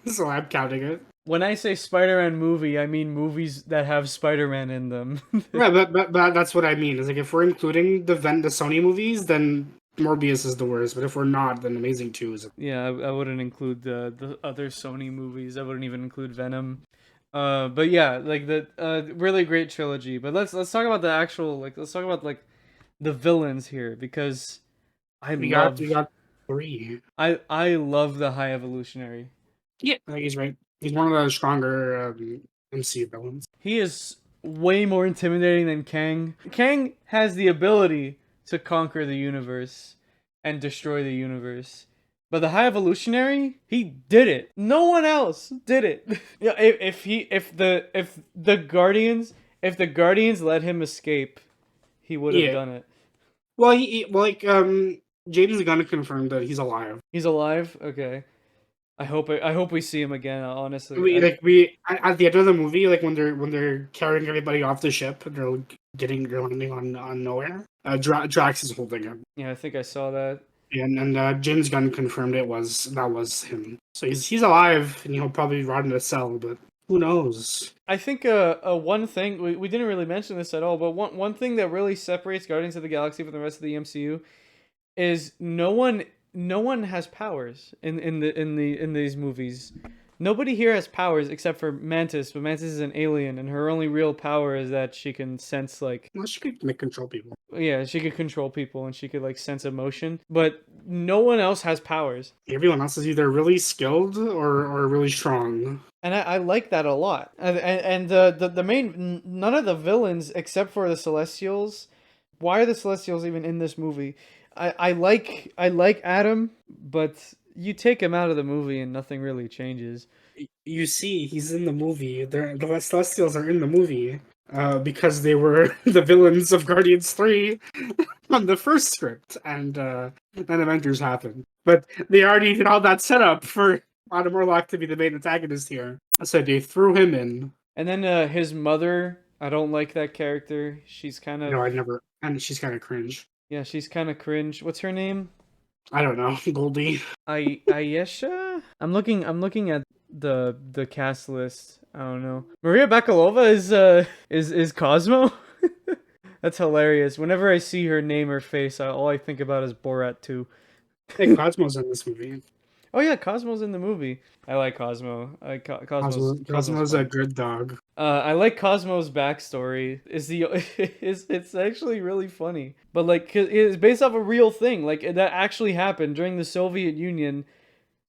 so I'm counting it. When I say Spider-Man movie, I mean movies that have Spider-Man in them. Yeah, but that's what I mean. Is like if we're including the Sony movies, then Morbius is the worst. But if we're not, then Amazing Two is. Yeah, I wouldn't include the other Sony movies. I wouldn't even include Venom. But yeah, like the really great trilogy. But let's talk about the actual let's talk about like the villains here because I We got three. I love the High Evolutionary. Yeah, I think he's right. He's one of the stronger MCU villains. He is way more intimidating than Kang. Kang has the ability to conquer the universe and destroy the universe. But the High Evolutionary, he did it. No one else did it. Yeah, if the Guardians let him escape, he would have Yeah. done it. Well, James Gunn confirmed that he's alive. He's alive. Okay. I hope we see him again. Honestly, We at the end of the movie, like when they're carrying everybody off the ship, and they're landing on nowhere. Drax is holding him, yeah, I think I saw that. and James Gunn confirmed that was him. So he's alive, and he'll probably rot in a cell, but who knows? I think one thing we didn't really mention this at all, but one thing that really separates Guardians of the Galaxy from the rest of the MCU is no one has powers in these movies. Nobody here has powers except for Mantis, but Mantis is an alien, and her only real power is that she can sense like Well, she could make control people. yeah, she could control people and she could like sense emotion, but no one else has powers. Everyone else is either really skilled or really strong. And I like that a lot. And the main none of the villains except for the Celestials. Why are the Celestials even in this movie? I like Adam, but you take him out of the movie and nothing really changes. You see, he's in the movie. The Celestials are in the movie because they were the villains of Guardians 3 on the first script, and then Avengers happened. But they already did all that setup for Adam Warlock to be the main antagonist here. So they threw him in. And then his mother, I don't like that character. She's kind of No, I never. And she's kind of cringe. yeah, she's kind of cringe. What's her name? I don't know, Goldie. Ayesha? I'm looking at the cast list. I don't know. Maria Bakalova is Cosmo? That's hilarious. Whenever I see her name or face, all I think about is Borat 2. Hey, Cosmo's in this movie. Oh yeah, Cosmo's in the movie. I like Cosmo. Cosmo's a good dog. I like Cosmo's backstory. It's actually really funny, but like it's based off a real thing. Like that actually happened during the Soviet Union,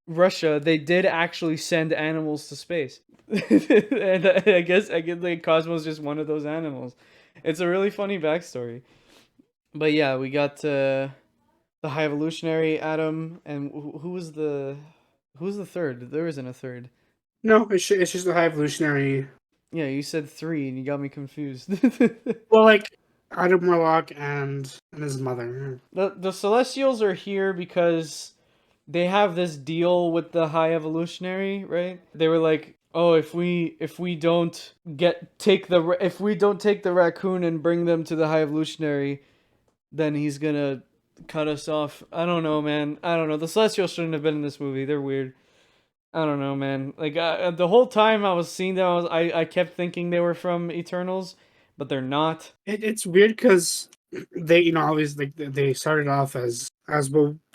Russia. They did actually send animals to space, and I guess like Cosmo's just one of those animals. It's a really funny backstory. But yeah, we got the High Evolutionary, Adam, and who was the third? There isn't a third. No, it's just a High Evolutionary. Yeah, you said 3 and you got me confused. Well, like Adam Warlock and his mother. The Celestials are here because they have this deal with the High Evolutionary, right? They were like, "Oh, if we don't take the raccoon and bring them to the High Evolutionary, then he's gonna cut us off." I don't know, man. I don't know. The Celestials shouldn't have been in this movie. They're weird. I don't know, man. Like the whole time I was seeing them, I kept thinking they were from Eternals, but they're not. It's weird because they, always like they started off as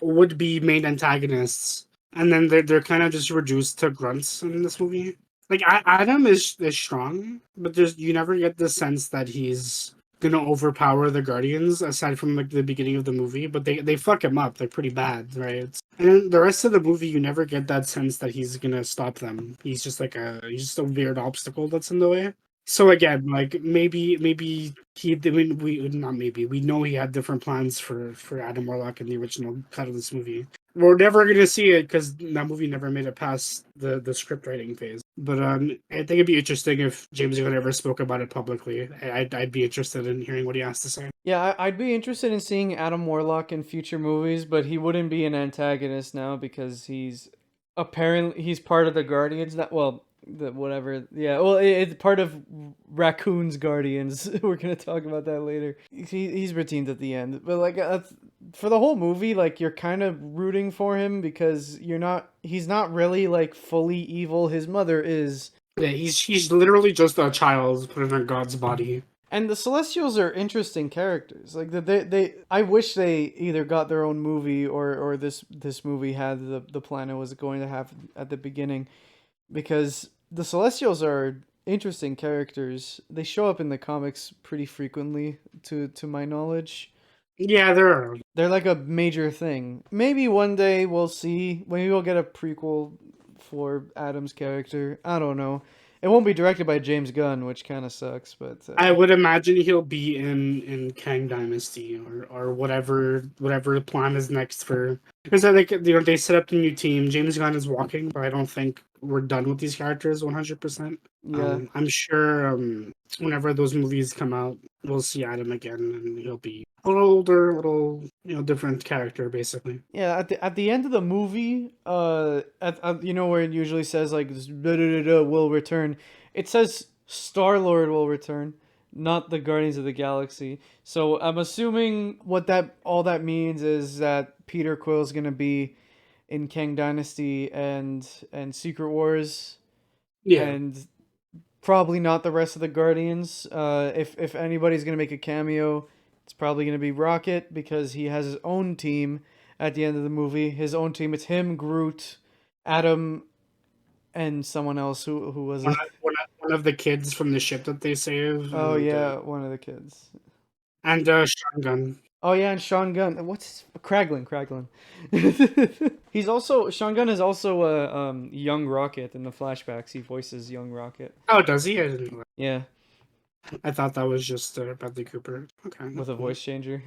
would be main antagonists, and then they're kind of just reduced to grunts in this movie. Like Adam is strong, but you never get the sense that he's gonna overpower the Guardians aside from like the beginning of the movie. But they fuck him up. They're pretty bad, right? And then the rest of the movie, you never get that sense that he's gonna stop them. He's just a weird obstacle that's in the way. So again, like maybe he. I mean, we not maybe we know he had different plans for Adam Warlock in the original cut of this movie. We're never gonna see it because that movie never made it past the script writing phase. But I think it'd be interesting if James Gunn ever spoke about it publicly. I'd be interested in hearing what he has to say. Yeah, I'd be interested in seeing Adam Warlock in future movies, but he wouldn't be an antagonist now because he's part of the Guardians. That well, the whatever. Yeah, well, it's part of Raccoon's Guardians. We're gonna talk about that later. He's redeemed at the end, but like for the whole movie, like you're kind of rooting for him because he's not really like fully evil. His mother is. Yeah, he's literally just a child put in a god's body. And the Celestials are interesting characters. Like they I wish they either got their own movie or this movie had the plan it was going to have at the beginning, because the Celestials are interesting characters. They show up in the comics pretty frequently to my knowledge. Yeah, They're like a major thing. Maybe one day we'll see. Maybe we'll get a prequel for Adam's character. I don't know. It won't be directed by James Gunn, which kind of sucks. But I would imagine he'll be in Kang Dynasty or whatever the plan is next for. Because I think they set up the new team. James Gunn is walking, but I don't think we're done with these characters 100%. yeah. I'm sure whenever those movies come out, we'll see Adam again, and he'll be a little older, a little different character basically. Yeah, at the end of the movie, where it usually says like will return, it says Star-Lord will return, not the Guardians of the Galaxy. So I'm assuming all that means is that Peter Quill's gonna be in Kang Dynasty and Secret Wars, Yeah. and probably not the rest of the Guardians. If anybody's gonna make a cameo, it's probably gonna be Rocket because he has his own team at the end of the movie. His own team. It's him, Groot, Adam, and someone else. Who was it? One of the kids from the ship that they saved. Oh yeah, one of the kids. And Sean Gunn. Oh yeah, and Sean Gunn. What's Kraglin? Sean Gunn is also a young Rocket in the flashbacks. He voices young Rocket. Oh, does he? I didn't know that. Yeah. I thought that was just Bradley Cooper. Okay. With a voice changer.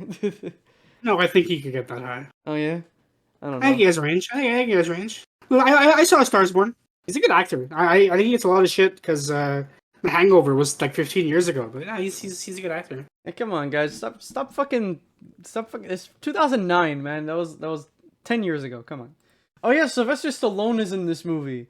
No, I think he could get that high. Oh yeah, I don't know. I think he has range. I think he has range. Well, I saw A Star Is Born. He's a good actor. I think he gets a lot of shit because The Hangover was like 15 years ago. But yeah, he's a good actor. Hey, come on, guys! Stop fucking! It's 2009, man. That was 10 years ago. Come on. Oh yeah, Sylvester Stallone is in this movie.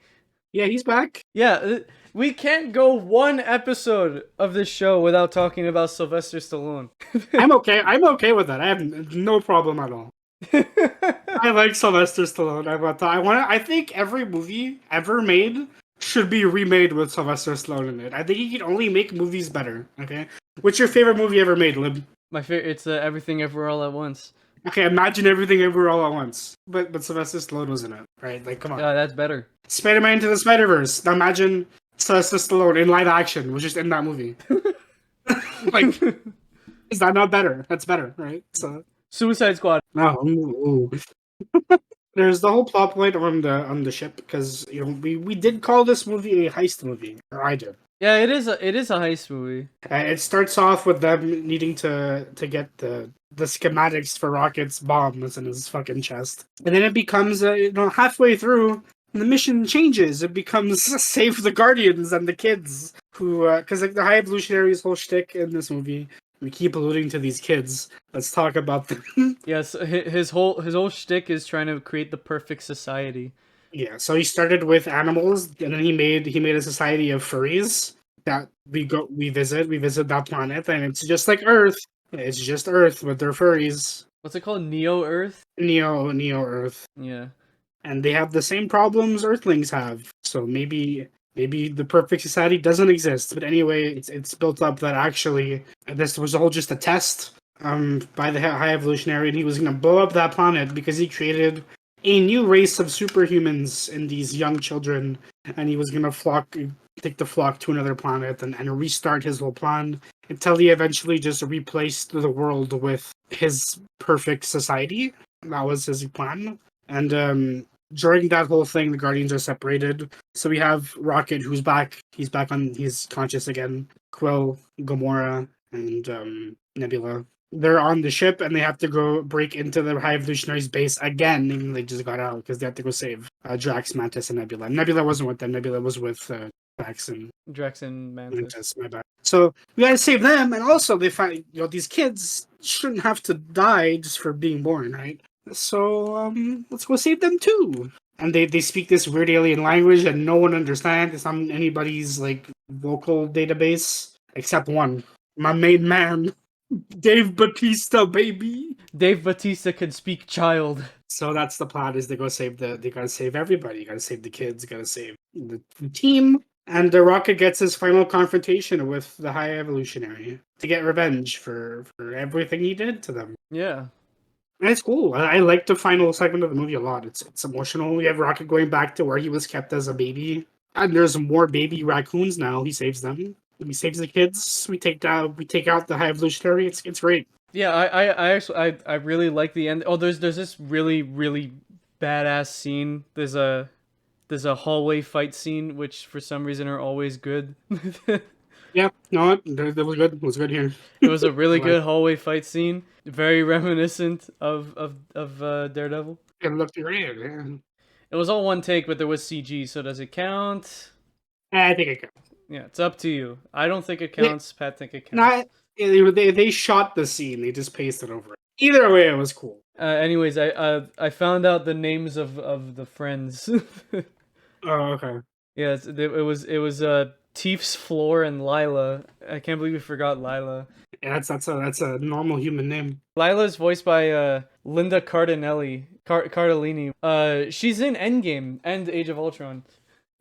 Yeah, he's back. Yeah, we can't go one episode of this show without talking about Sylvester Stallone. I'm okay with that. I have no problem at all. I like Sylvester Stallone. I think every movie ever made should be remade with Sylvester Stallone in it. I think he can only make movies better. Okay, what's your favorite movie ever made, Lib? My favorite, it's Everything Everywhere All at Once. Okay, imagine Everything Everywhere All at Once, but Sylvester Stallone was in it, right? Like, come on. Yeah, that's better. Spider-Man Into the Spider-Verse. Now imagine Sylvester Stallone in live action was just in that movie. Like, is that not better? That's better, right? So Suicide Squad. no. Ooh. There's the whole plot point on the ship because we did call this movie a heist movie, or I did. Yeah, it is a heist movie. It starts off with them needing to get the schematics for Rocket's bomb that's in his fucking chest, and then it becomes halfway through the mission changes. It becomes save the Guardians and the kids who, because like the High Evolutionary's whole shtick in this movie, we keep alluding to these kids. Let's talk about them. Yes, his whole shtick is trying to create the perfect society. Yeah, so he started with animals, and then he made a society of furries that we visit that planet, and it's just like Earth. It's just Earth, but they're furries. What's it called? Neo Earth? Neo Earth, Yeah. and they have the same problems Earthlings have. So maybe the perfect society doesn't exist. But anyway, it's built up that actually this was all just a test by the High Evolutionary, and he was going to blow up that planet because he created a new race of superhumans in these young children, and he was going to take the flock to another planet and restart his whole plan until he eventually just replaced the world with his perfect society. That was his plan. And during that whole thing, the Guardians are separated. So we have Rocket, who's back. He's conscious again. Quill, Gamora, and Nebula. They're on the ship and they have to go break into the High Evolutionary's base again. And they just got out because they have to go save Drax, Mantis, and Nebula. Nebula wasn't with them. Nebula was with Drax and Mantis. My bad. So we gotta save them, and also they find these kids shouldn't have to die just for being born, right? So let's go save them too. And they speak this weird alien language that no one understands. It's on anybody's like vocal database except one. My main man, Dave Bautista, baby. Dave Bautista can speak child. So that's the plot: is they gotta save everybody. You gotta save the kids. You gotta save the team. And the Rocket gets his final confrontation with the High Evolutionary to get revenge for everything he did to them. Yeah. And it's cool. I like the final segment of the movie a lot. It's emotional. We have Rocket going back to where he was kept as a baby, and there's more baby raccoons now. He saves them. He saves the kids. We take out the High Evolutionary. It's great. Yeah, I actually I really like the end. Oh, there's this really really badass scene. There's a hallway fight scene which for some reason are always good. Yeah, no, that was good. It was good here. It was a really good hallway fight scene. Very reminiscent of Daredevil. It looked great. Yeah. It was all one take, but there was CG. So does it count? I think it counts. Yeah, it's up to you. I don't think it counts. Pat think it counts. Not they shot the scene. They just pasted over it. Either way, it was cool. Anyways, I found out the names of the friends. Oh, okay. Yeah, it was Teef's, Floor, and Lila. I can't believe we forgot Lila. Yeah, that's a normal human name. Lila is voiced by Linda Cardellini. She's in Endgame and Age of Ultron.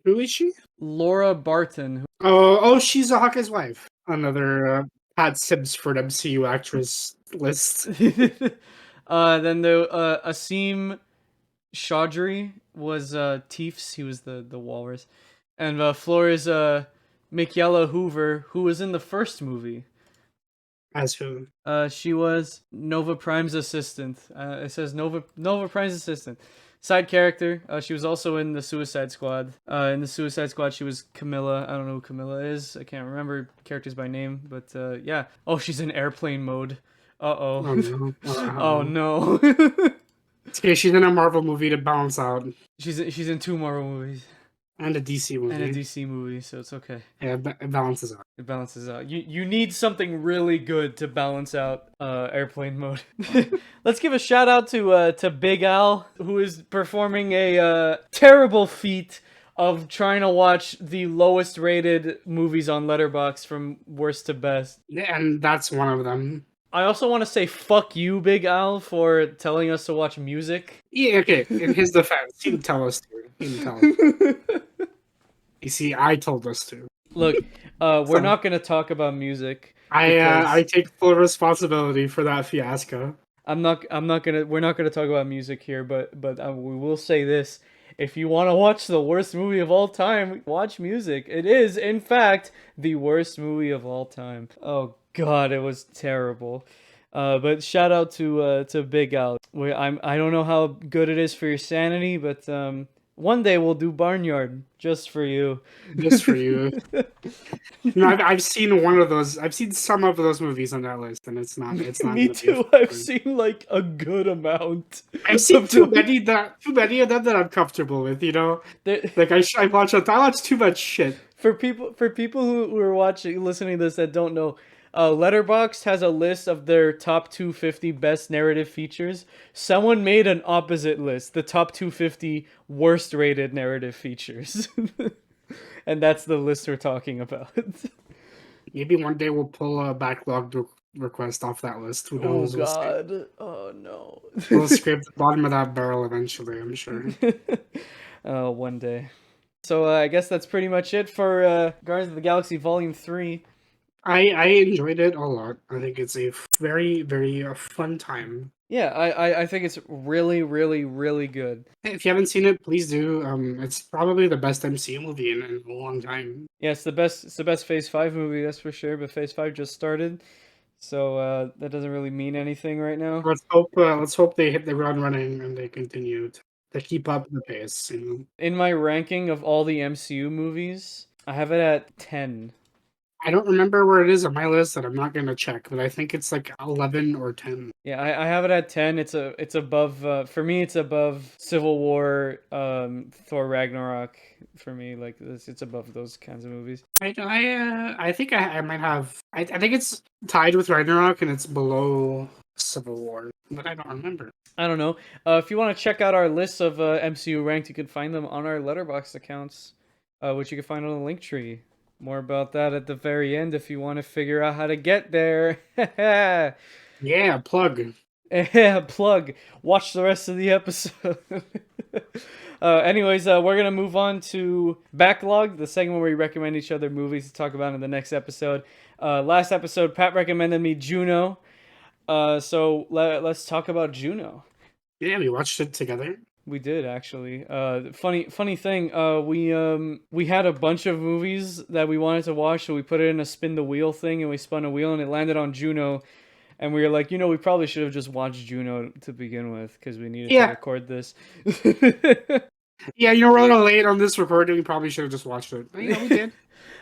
Who is she? Laura Barton. Oh, she's a Hawkeye's wife. Another Pat Sibsford MCU actress list. Then the Asim Chaudhry was Teefs. He was the walrus. And Floor is Michaela Hoover, who was in the first movie. As who? She was Nova Prime's assistant. It says Nova Prime's assistant. Side character. She was also in the Suicide Squad. In the Suicide Squad, she was Camilla. I don't know who Camilla is. I can't remember characters by name, but yeah. Oh, she's in airplane mode. Uh-oh. Oh no. Oh no. Okay, she's in a Marvel movie to balance out. She's in 2 Marvel movies. And a DC movie. And a DC movie, so it's okay. Yeah, it balances out. It balances out. You need something really good to balance out airplane mode. Let's give a shout out to Big Al, who is performing a terrible feat of trying to watch the lowest rated movies on Letterboxd from worst to best. Yeah, and that's one of them. I also want to say fuck you, Big Al, for telling us to watch music. Yeah, okay. In his defense, he didn't tell us to. He didn't tell us. You see, I told us to. Look, we're not going to talk about music. I take full responsibility for that fiasco. We're not gonna talk about music here, but we will say this: if you want to watch the worst movie of all time, watch music. It is, in fact, the worst movie of all time. Oh God, it was terrible. But shout out to Big Al. I don't know how good it is for your sanity, but One day we'll do Barnyard just for you. Just for you. No, I've seen one of those. I've seen some of those movies on that list, and it's not. It's not Me gonna be a too. fun I've one. seen like a good amount I've seen of them. too many of them that I'm comfortable with. You know, There- like I watch too much shit. for people who are listening to this that don't know, Letterboxd has a list of their top 250 best narrative features. Someone made an opposite list, the top 250 worst rated narrative features. And that's the list we're talking about. Maybe one day we'll pull a request off that list. Who Oh knows? god. Oh no. We'll scrape the bottom of that barrel eventually. I'm sure. One day. So I guess that's pretty much it for Guardians of the Galaxy Volume 3. I enjoyed it a lot. I think it's a very fun time. Yeah, I think it's really, really, really good. If you haven't seen it, please do. It's probably the best MCU movie in a long time. Yeah, it's the best Phase 5 movie, that's for sure, but Phase 5 just started. So that doesn't really mean anything right now. Let's hope they hit the ground running and they continue to keep up the pace. You know, In my ranking of all the MCU movies, I have it at 10. I don't remember where it is on my list, and I'm not gonna check, but I think it's like 11 or 10. Yeah, I have it at 10. It's above for me it's above Civil War, Thor Ragnarok for me, like it's above those kinds of movies. I think I might have. I think it's tied with Ragnarok, and it's below Civil War, but I don't remember. I don't know. If you want to check out our list of MCU ranked, you can find them on our Letterboxd accounts, which you can find on the link tree. More about that at the very end if you want to figure out how to get there. Yeah, plug. Yeah, plug. Watch the rest of the episode. Anyways, we're gonna move on to Backloggd, the segment where we recommend each other movies to talk about in the next episode. Last episode, Pat recommended me Juno. So let's talk about Juno. Yeah, we watched it together. We did actually. Funny thing. We had a bunch of movies that we wanted to watch, so we put it in a spin the wheel thing, and we spun a wheel, and it landed on Juno. And we were like, we probably should have just watched Juno to begin with because we needed to record this. Yeah, we're a little late on this recording. We probably should have just watched it. But, we did.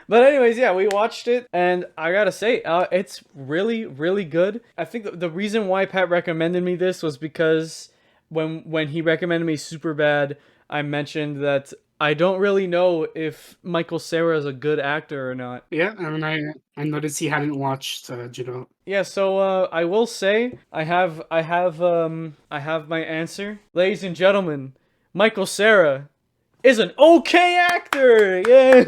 But anyways, yeah, we watched it, and I gotta say, it's really, really good. I think the reason why Pat recommended me this was because when he recommended me Superbad, I mentioned that I don't really know if Michael Cera is a good actor or not. Yeah, I mean, I noticed he hadn't watched Juno. Yeah, so I will say I have my answer, ladies and gentlemen. Michael Cera is an okay actor. Yeah.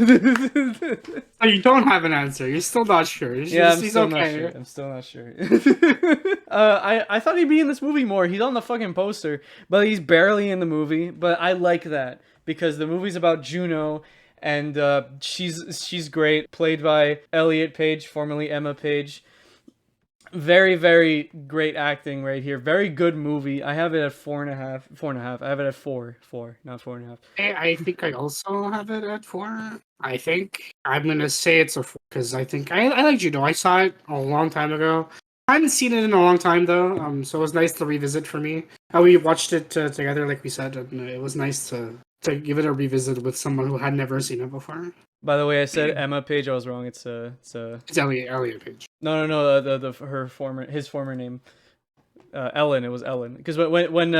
So you don't have an answer. You're still not sure. I'm still not sure. I'm still not sure. I thought he'd be in this movie more. He's on the fucking poster, but he's barely in the movie. But I like that because the movie's about Juno, and she's great, played by Elliot Page, formerly Emma Page. Very, very great acting right here. Very good movie. I have it at 4.5. 4.5. I have it at 4. 4, not 4.5. I think I also have it at 4. I think I'm gonna say it's a 4 because I think I like Juno. I saw it a long time ago. I hadn't seen it in a long time though, so it was nice to revisit for me. We watched it together, like we said, and it was nice to give it a revisit with someone who had never seen it before. By the way, I said Emma Page. I was wrong. It's Elliot Page. No. His former name, Ellen. It was Ellen. Because when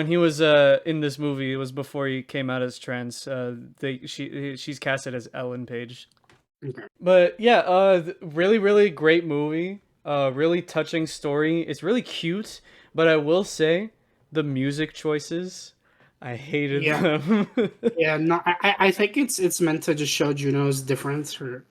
he was in this movie, it was before he came out as trans. She's casted as Ellen Page. Okay. But yeah, really, really great movie. Really touching story. It's really cute. But I will say, the music choices, I hated them. Yeah, no, I think it's meant to just show Juno's different from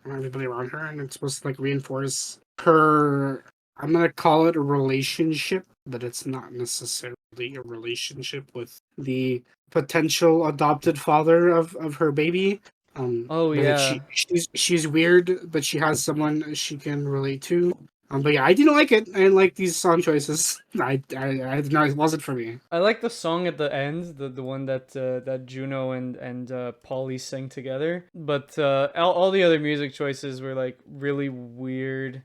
everybody around her, and it's supposed to like reinforce her. I'm gonna call it a relationship, but it's not necessarily a relationship with the potential adopted father of her baby. She's weird, but she has someone she can relate to. But yeah, I didn't like it. I didn't like these song choices. I no, it wasn't for me. I like the song at the end, the one that Juno and Polly sing together. But all the other music choices were like really weird.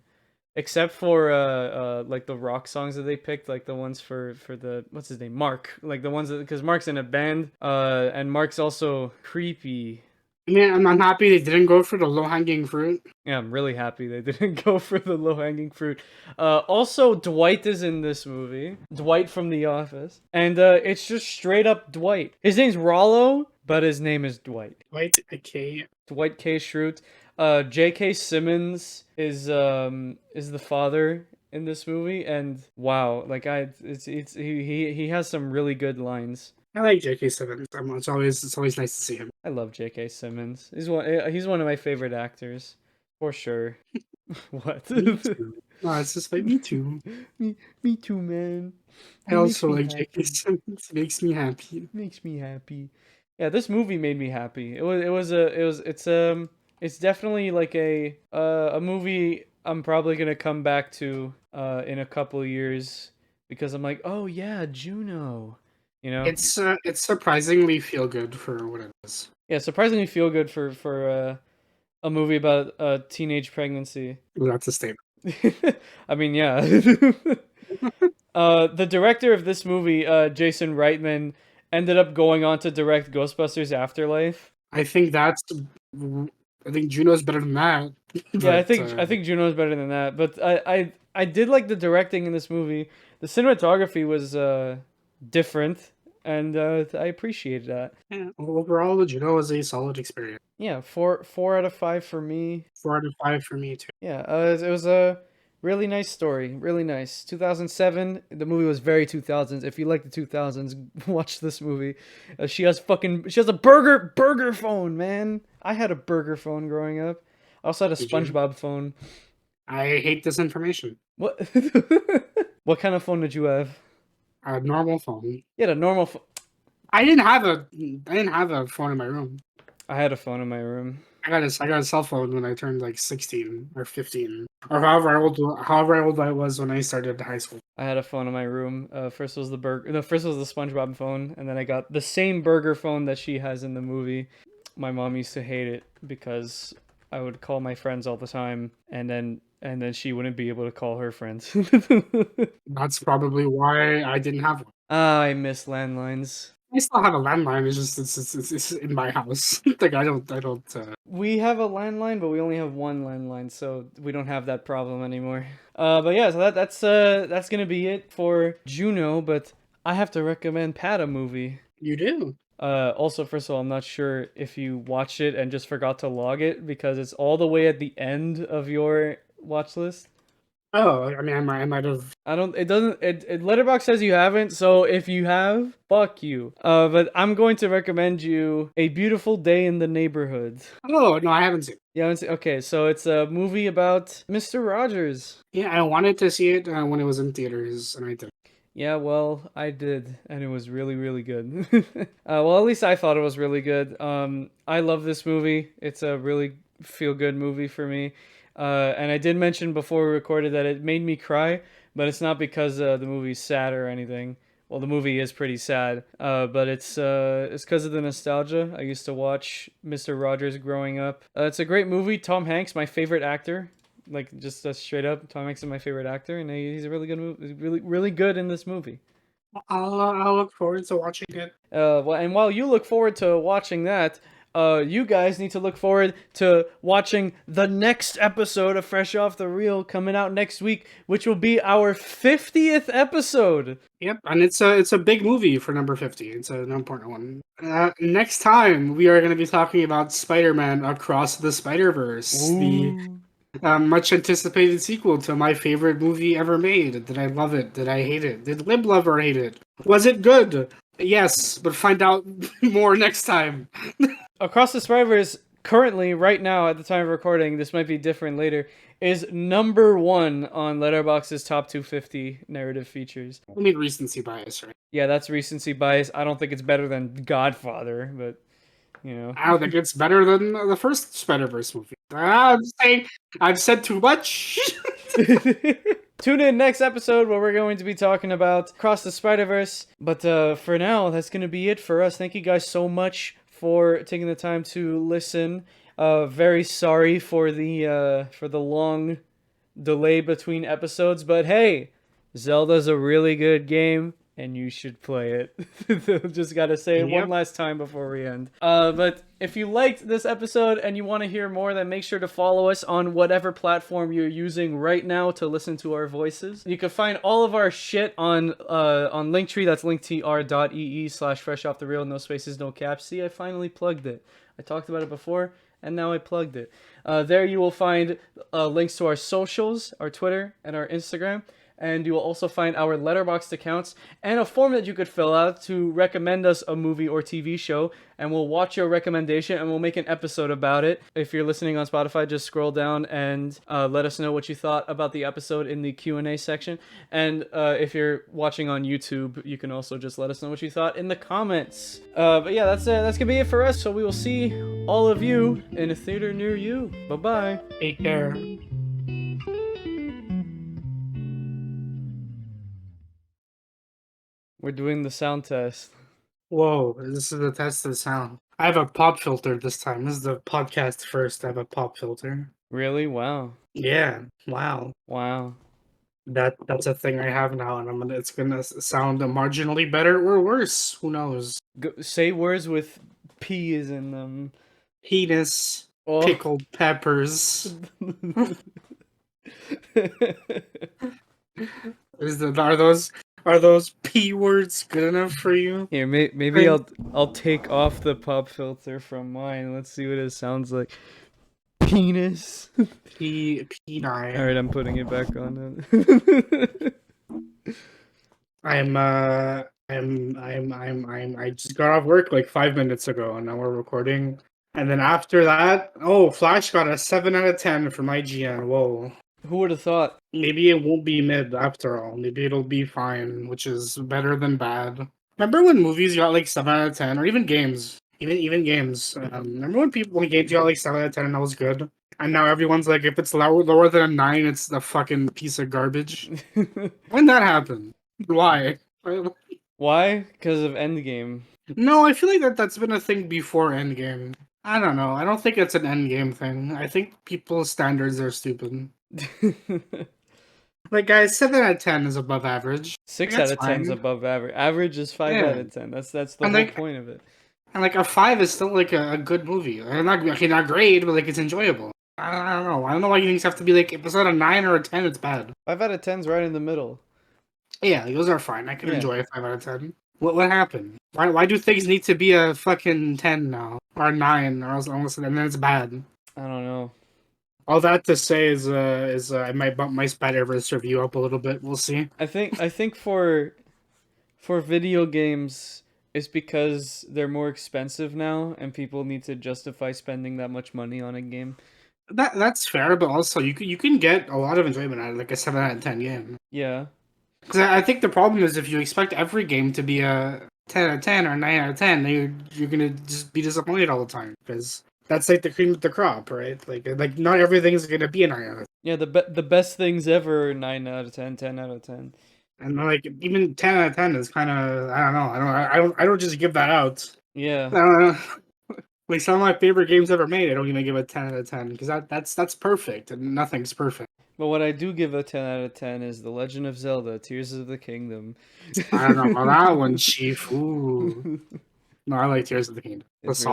except for like the rock songs that they picked, like the ones for the what's his name, Mark, like the ones that because Mark's in a band, and Mark's also creepy. Yeah, I'm happy they didn't go for the low hanging fruit. Yeah, I'm really happy they didn't go for the low hanging fruit. Also, Dwight is in this movie. Dwight from The Office, and it's just straight up Dwight. His name's Rollo, but his name is Dwight. Wait, okay. Dwight K. Schrute. J.K. Simmons is the father in this movie, and wow, like he has some really good lines. I like J.K. Simmons. It's always nice to see him. I love J.K. Simmons. He's one of my favorite actors, for sure. What? Me too. No, it's just like me too. me too, man. I also like J.K. Simmons. It makes me happy. Makes me happy. Yeah, this movie made me happy. It's definitely like a movie I'm probably gonna come back to in a couple years because I'm like, oh yeah, Juno. You know? It's surprisingly feel good for what it is. Yeah, surprisingly feel good for a movie about a teenage pregnancy. That's a statement. I mean, yeah. The director of this movie, Jason Reitman, ended up going on to direct Ghostbusters Afterlife. I think Juno's better than that. Yeah, I think Juno's better than that. But I did like the directing in this movie. The cinematography was different, and I appreciated that. Yeah, overall, Juno was a solid experience. Yeah, 4 out of 5 for me. 4 out of 5 for me too. Yeah, it was a really nice story. Really nice. 2007. The movie was very 2000s. If you like the 2000s, watch this movie. She has a burger phone, man. I had a burger phone growing up. I also had a Did you? SpongeBob phone. I hate this information. What? What kind of phone did you have? A normal phone. You had a normal phone. I didn't have a phone in my room. I had a phone in my room. I got a cell phone when I turned like 16 or 15 or however old I was when I started high school. I had a phone in my room. First was the SpongeBob phone, and then I got the same burger phone that she has in the movie. My mom used to hate it because I would call my friends all the time, and then she wouldn't be able to call her friends. That's probably why I didn't have one. Ah, I miss landlines. I still have a landline. It's just it's in my house. Like I don't. We have a landline, but we only have one landline, so we don't have that problem anymore. But yeah, so that's gonna be it for Juno. But I have to recommend Pat a movie. You do. Also, first of all, I'm not sure if you watched it and just forgot to log it because it's all the way at the end of your watch list. Oh, I mean, I might have. I don't. It doesn't. Letterboxd says you haven't. So if you have, fuck you. But I'm going to recommend you A Beautiful Day in the Neighborhood. Oh no, I haven't seen it. You haven't seen? Okay, so it's a movie about Mr. Rogers. Yeah, I wanted to see it when it was in theaters, and I did. Yeah, well, I did, and it was really, really good. Well, at least I thought it was really good. I love this movie. It's a really feel-good movie for me. And I did mention before we recorded that it made me cry, but it's not because the movie's sad or anything. Well, the movie is pretty sad, but it's because of the nostalgia. I used to watch Mr. Rogers growing up. It's a great movie. Tom Hanks, my favorite actor. Like just straight up, Tom Hanks is my favorite actor, and he's a really good movie. Really good in this movie. I'll look forward to watching it. Well, and while you look forward to watching that, you guys need to look forward to watching the next episode of Fresh Off the Reel coming out next week, which will be our 50th episode. Yep, and it's a big movie for number 50. It's an important one. Next time we are going to be talking about Spider-Man Across the Spider-Verse, the much anticipated sequel to my favorite movie ever made. Did I love it? Did I hate it? Did Lib love or hate it? Was it good? Yes, but find out more next time. Across the Spider-Verse, currently, right now, at the time of recording, this might be different later, is number 1 on Letterboxd's top 250 narrative features. I mean recency bias, right? Yeah, that's recency bias. I don't think it's better than Godfather, but, you know. I don't think it's better than the first Spider-Verse movie. I'm saying I've said too much. Tune in next episode where we're going to be talking about Across the Spider-Verse. But for now, that's going to be it for us. Thank you guys so much for taking the time to listen. Very sorry for the long delay between episodes, but hey, Zelda's a really good game and you should play it. Just gotta say it one Yep. last time before we end. But if you liked this episode and you want to hear more, then make sure to follow us on whatever platform you're using right now to listen to our voices. You can find all of our shit on Linktree. That's linktr.ee/fresh off the reel, no spaces, no caps. See, I finally plugged it. I talked about it before, and now I plugged it. There you will find links to our socials, our Twitter, and our Instagram. And you will also find our Letterboxd accounts and a form that you could fill out to recommend us a movie or TV show. And we'll watch your recommendation and we'll make an episode about it. If you're listening on Spotify, just scroll down and let us know what you thought about the episode in the Q&A section. And if you're watching on YouTube, you can also just let us know what you thought in the comments. But yeah, that's gonna be it for us. So we will see all of you in a theater near you. Bye-bye. Take care. We're doing the sound test. Whoa, this is the test of sound. I have a pop filter this time. This is the podcast first. I have a pop filter. Really? Wow. Yeah. Wow. Wow. That's a thing I have now, and it's gonna sound marginally better or worse. Who knows? Say words with P's in them. Penis, Oh. pickled peppers. Are those P words good enough for you? Here, maybe I'll take off the pop filter from mine. Let's see what it sounds like. Penis. P9. All right, I'm putting it back on. I just got off work like 5 minutes ago, and now we're recording. And then after that, Flash got a 7 out of 10 from IGN. Whoa. Who would have thought? Maybe it won't be mid after all. Maybe it'll be fine, which is better than bad. Remember when movies got like 7 out of 10, or even games? Even games. Remember when games got like 7 out of 10 and that was good? And now everyone's like, if it's lower than a 9, it's a fucking piece of garbage. When that happened? Why? Why? Because of Endgame. No, I feel like that's been a thing before Endgame. I don't know. I don't think it's an Endgame thing. I think people's standards are stupid. Like, guys, 7 out of 10 is above average. 6 out of 10 is above average. Average is 5 out of 10. That's the whole point of it. And like a 5 is still like a good movie. Not great, but like it's enjoyable. I don't know. I don't know why things have to be like if it's not a 9 or a 10, it's bad. 5 out of 10's right in the middle. Yeah, those are fine. I can enjoy a 5 out of 10. What happened? Why do things need to be a fucking 10 now or a 9 or else and then it's bad? I don't know. All that to say is I might bump my Spider-Verse review up a little bit. We'll see. I think for video games, it's because they're more expensive now, and people need to justify spending that much money on a game. That's fair, but also you can get a lot of enjoyment out of like a 7 out of 10 game. Yeah. Because I think the problem is if you expect every game to be a 10 out of 10 or 9 out of 10, then you're gonna just be disappointed all the time because that's like the cream of the crop, right? Like not everything is gonna be a 9 out of 10. Yeah, the best things ever, 9 out of 10, 10 out of 10. And like even 10 out of 10 is kind of I don't know. I don't just give that out. Yeah. I don't know. Like some of my favorite games ever made, I don't even give a 10 out of 10 because that's perfect and nothing's perfect. But what I do give a 10 out of 10 is The Legend of Zelda: Tears of the Kingdom. I don't know about that one, Chief. Ooh. No, I like Tears of the Kingdom. It's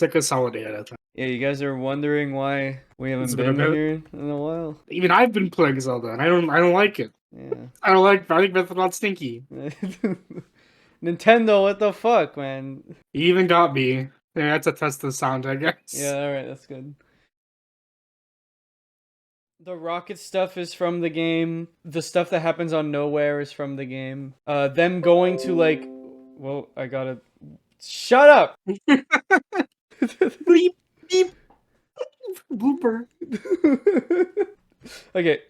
like a solid 8 out of 10. Yeah, you guys are wondering why we haven't been here in a while. Even I've been playing Zelda, and I don't like it. Yeah. I think that's not stinky. Nintendo, what the fuck, man? You even got me. Yeah, that's a test of sound, I guess. Yeah, alright, that's good. The rocket stuff is from the game. The stuff that happens on Nowhere is from the game. Them going to like... Well, I gotta... Shut up! Bleep, beep. Blooper. Okay.